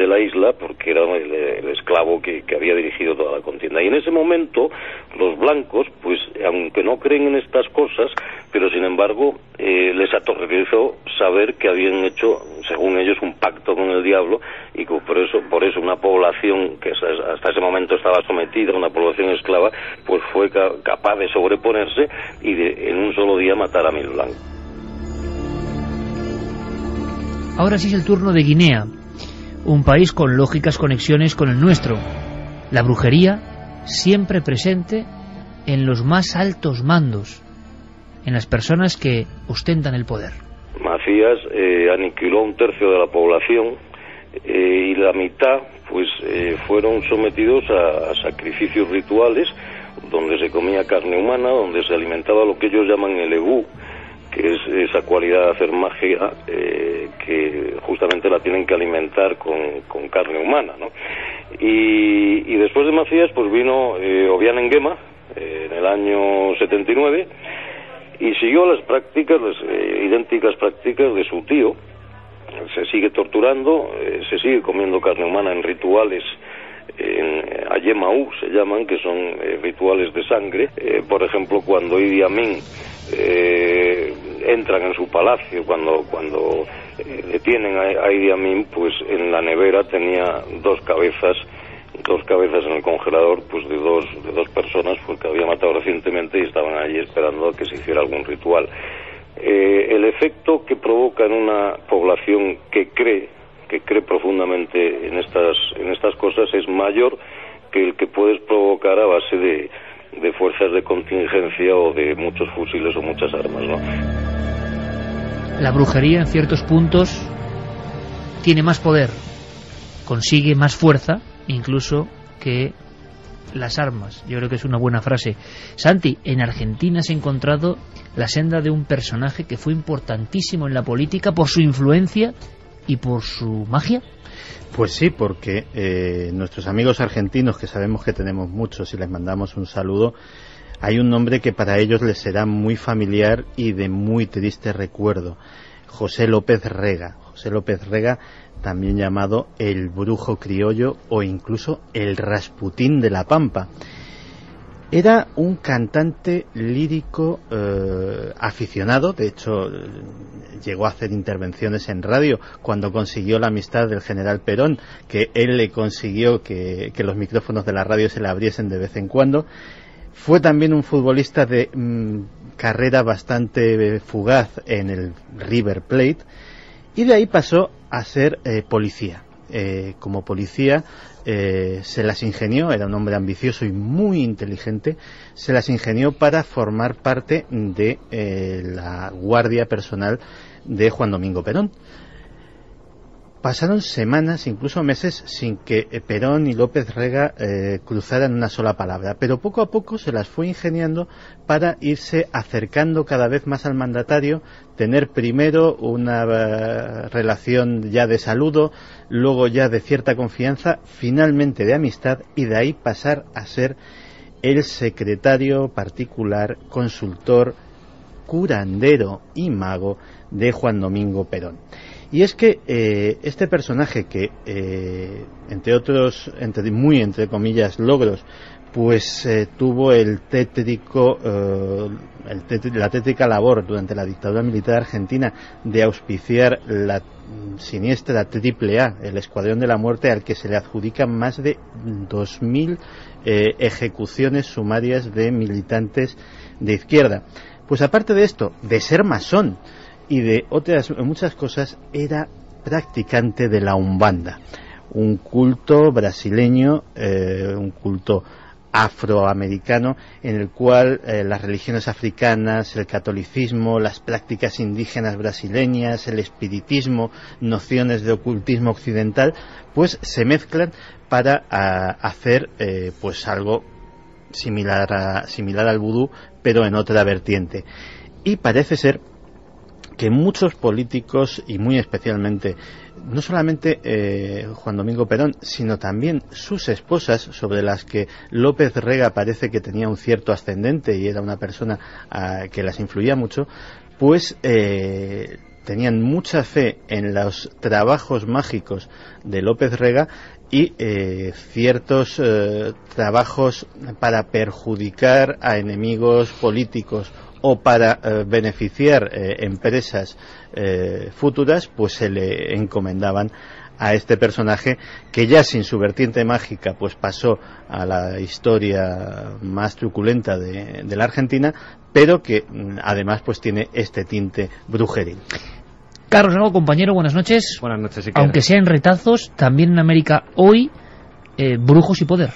la isla, porque era el esclavo que había dirigido toda la contienda. Y en ese momento los blancos, pues aunque no creen en estas cosas, pero sin embargo les aterrorizó saber que habían hecho, según ellos, un pacto con el diablo, y que por eso una población que hasta ese momento estaba sometida, una población esclava, pues fue capaz de sobreponerse y en un solo día matar a 1000 blancos. Ahora sí es el turno de Guinea, un país con lógicas conexiones con el nuestro. La brujería siempre presente en los más altos mandos, en las personas que ostentan el poder. Macías aniquiló a 1/3 de la población y la mitad pues fueron sometidos a sacrificios rituales donde se comía carne humana, donde se alimentaba lo que ellos llaman el egú, que es esa cualidad de hacer magia que justamente la tienen que alimentar con carne humana, ¿no? Y después de Macías pues vino Obiang Nguema en el año 79 y siguió las prácticas, las idénticas prácticas de su tío. Se sigue torturando, se sigue comiendo carne humana en rituales, en Ayemaú se llaman, que son rituales de sangre. Por ejemplo, cuando Idi Amin entran en su palacio, cuando detienen a Idi Amin, pues en la nevera tenía dos cabezas en el congelador, pues de dos personas, porque había matado recientemente y estaban allí esperando a que se hiciera algún ritual. El efecto que provoca en una población que cree profundamente en estas cosas es mayor que el que puedes provocar a base de fuerzas de contingencia o de muchos fusiles o muchas armas, ¿no? La brujería en ciertos puntos tiene más poder, consigue más fuerza incluso que las armas. Yo creo que es una buena frase. Santi, en Argentina has encontrado la senda de un personaje que fue importantísimo en la política por su influencia y por su magia. Pues sí, porque nuestros amigos argentinos, que sabemos que tenemos muchos y les mandamos un saludo, hay un nombre que para ellos les será muy familiar y de muy triste recuerdo: José López Rega. José López Rega, también llamado el brujo criollo o incluso el Rasputín de la Pampa. Era un cantante lírico aficionado, de hecho llegó a hacer intervenciones en radio cuando consiguió la amistad del general Perón, que él le consiguió que los micrófonos de la radio se le abriesen de vez en cuando. Fue también un futbolista de carrera bastante fugaz en el River Plate, y de ahí pasó a ser policía. Como policía se las ingenió, era un hombre ambicioso y muy inteligente, se las ingenió para formar parte de la guardia personal de Juan Domingo Perón. Pasaron semanas, incluso meses, sin que Perón y López Rega cruzaran una sola palabra, pero poco a poco se las fue ingeniando para irse acercando cada vez más al mandatario, tener primero una relación ya de saludo, luego ya de cierta confianza, finalmente de amistad, y de ahí pasar a ser el secretario particular, consultor, curandero y mago de Juan Domingo Perón. Y es que este personaje que, entre otros, entre comillas, logros, pues tuvo la tétrica labor durante la dictadura militar argentina de auspiciar la siniestra AAA, el Escuadrón de la Muerte, al que se le adjudican más de 2.000 ejecuciones sumarias de militantes de izquierda. Pues aparte de esto, de ser masón y de otras muchas cosas, era practicante de la Umbanda, un culto brasileño, un culto afroamericano, en el cual las religiones africanas, el catolicismo, las prácticas indígenas brasileñas, el espiritismo, nociones de ocultismo occidental, pues se mezclan para hacer pues algo similar al vudú, pero en otra vertiente. Y parece ser que muchos políticos, y muy especialmente, no solamente Juan Domingo Perón, sino también sus esposas, sobre las que López Rega parece que tenía un cierto ascendente y era una persona que las influía mucho, pues tenían mucha fe en los trabajos mágicos de López Rega y ciertos trabajos para perjudicar a enemigos políticos o para beneficiar empresas futuras, pues se le encomendaban a este personaje que ya sin su vertiente mágica pues pasó a la historia más truculenta de la Argentina, pero que además pues tiene este tinte brujeril. Carlos Lago, compañero, buenas noches. Buenas noches, Iker. Aunque sea en retazos, también en América hoy, brujos y poder.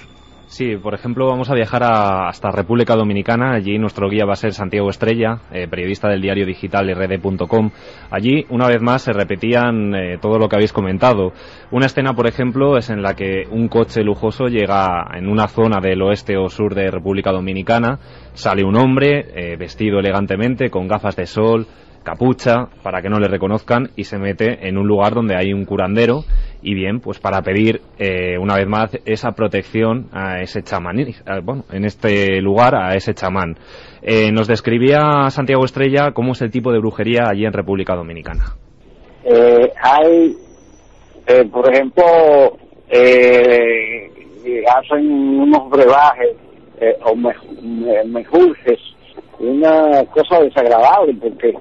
Sí, por ejemplo, vamos a viajar hasta República Dominicana. Allí nuestro guía va a ser Santiago Estrella, periodista del diario digital rd.com. Allí, una vez más, se repetían todo lo que habéis comentado. Una escena, por ejemplo, es en la que un coche lujoso llega en una zona del oeste o sur de República Dominicana. Sale un hombre vestido elegantemente, con gafas de sol, capucha, para que no le reconozcan, y se mete en un lugar donde hay un curandero, y bien, pues para pedir una vez más esa protección a ese chamán, bueno, en este lugar a ese chamán. Nos describía Santiago Estrella cómo es el tipo de brujería allí en República Dominicana. Hay, por ejemplo, hacen unos brebajes o mejurjes, una cosa desagradable, porque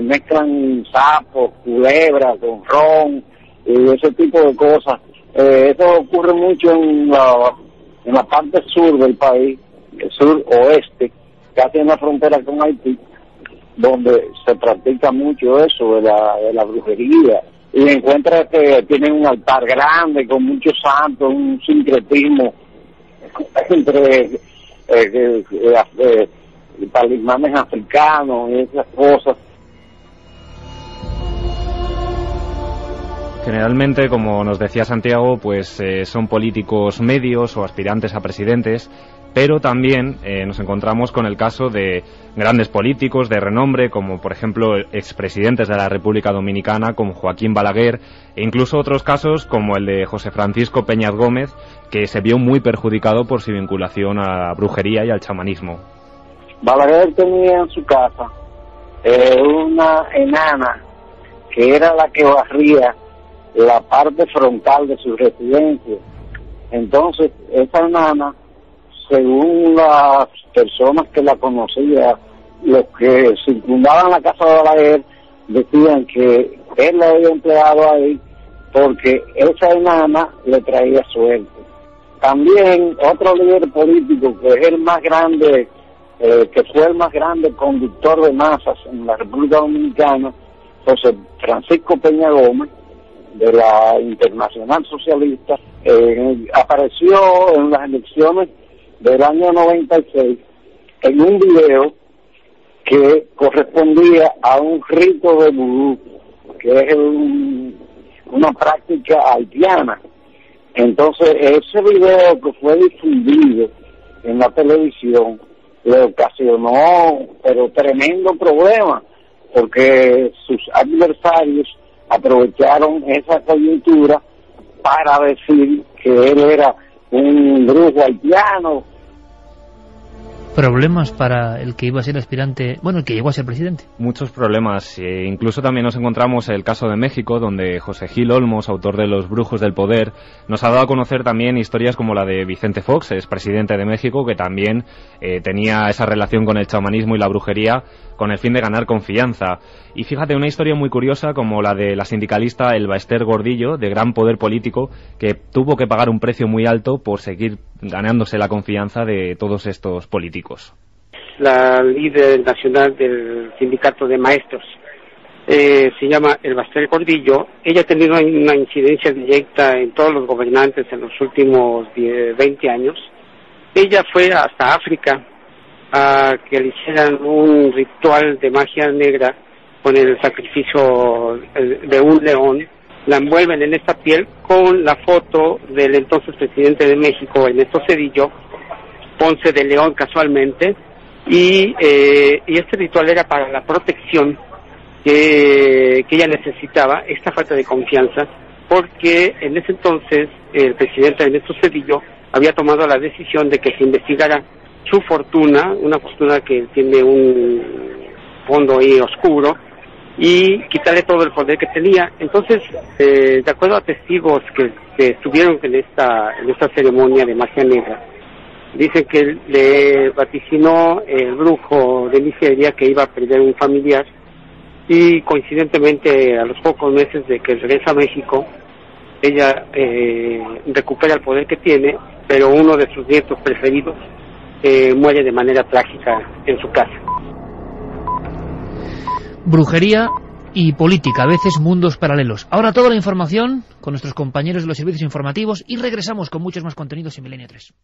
mezclan sapos, culebras con ron y ese tipo de cosas. Eso ocurre mucho en la parte sur del país, el sur oeste, casi en la frontera con Haití, donde se practica mucho eso de la brujería, y encuentra que tienen un altar grande con muchos santos, un sincretismo entre talismanes africanos y esas cosas. Generalmente, como nos decía Santiago, pues son políticos medios o aspirantes a presidentes, pero también nos encontramos con el caso de grandes políticos de renombre, como por ejemplo expresidentes de la República Dominicana, como Joaquín Balaguer, e incluso otros casos como el de José Francisco Peñas Gómez, que se vio muy perjudicado por su vinculación a la brujería y al chamanismo. Balaguer tenía en su casa una enana que era la que barría la parte frontal de su residencia. Entonces, esa enana, según las personas que la conocían, los que circundaban la casa de Balaguer, decían que él la había empleado ahí porque esa enana le traía suerte. También otro líder político que es el más grande, que fue el más grande conductor de masas en la República Dominicana, José Francisco Peña Gómez, de la Internacional Socialista, apareció en las elecciones del año 96 en un video que correspondía a un rito de vudú, que es una práctica haitiana. Entonces, ese video que fue difundido en la televisión le ocasionó pero tremendo problema, porque sus adversarios aprovecharon esa coyuntura para decir que él era un brujo haitiano. Problemas para el que iba a ser aspirante, bueno, el que llegó a ser presidente. Muchos problemas. Incluso también nos encontramos el caso de México, donde José Gil Olmos, autor de Los Brujos del Poder, nos ha dado a conocer también historias como la de Vicente Fox, expresidente de México, que también tenía esa relación con el chamanismo y la brujería con el fin de ganar confianza. Y fíjate, una historia muy curiosa como la de la sindicalista Elba Ester Gordillo, de gran poder político, que tuvo que pagar un precio muy alto por seguir ganándose la confianza de todos estos políticos. La líder nacional del sindicato de maestros se llama Elba Ester Gordillo. Ella ha tenido una incidencia directa en todos los gobernantes en los últimos 20 años. Ella fue hasta África a que le hicieran un ritual de magia negra con el sacrificio de un león. La envuelven en esta piel con la foto del entonces presidente de México, Ernesto Zedillo, Ponce de León casualmente, y este ritual era para la protección que ella necesitaba, esta falta de confianza, porque en ese entonces el presidente Ernesto Zedillo había tomado la decisión de que se investigara su fortuna, una fortuna que tiene un fondo ahí oscuro, y quitarle todo el poder que tenía. Entonces, de acuerdo a testigos que estuvieron en esta ceremonia de magia negra, Dice que le vaticinó el brujo de miseria que iba a perder un familiar, y coincidentemente a los pocos meses de que regresa a México, ella recupera el poder que tiene, pero uno de sus nietos preferidos muere de manera trágica en su casa. Brujería y política, a veces mundos paralelos. Ahora toda la información con nuestros compañeros de los servicios informativos y regresamos con muchos más contenidos en Milenio 3.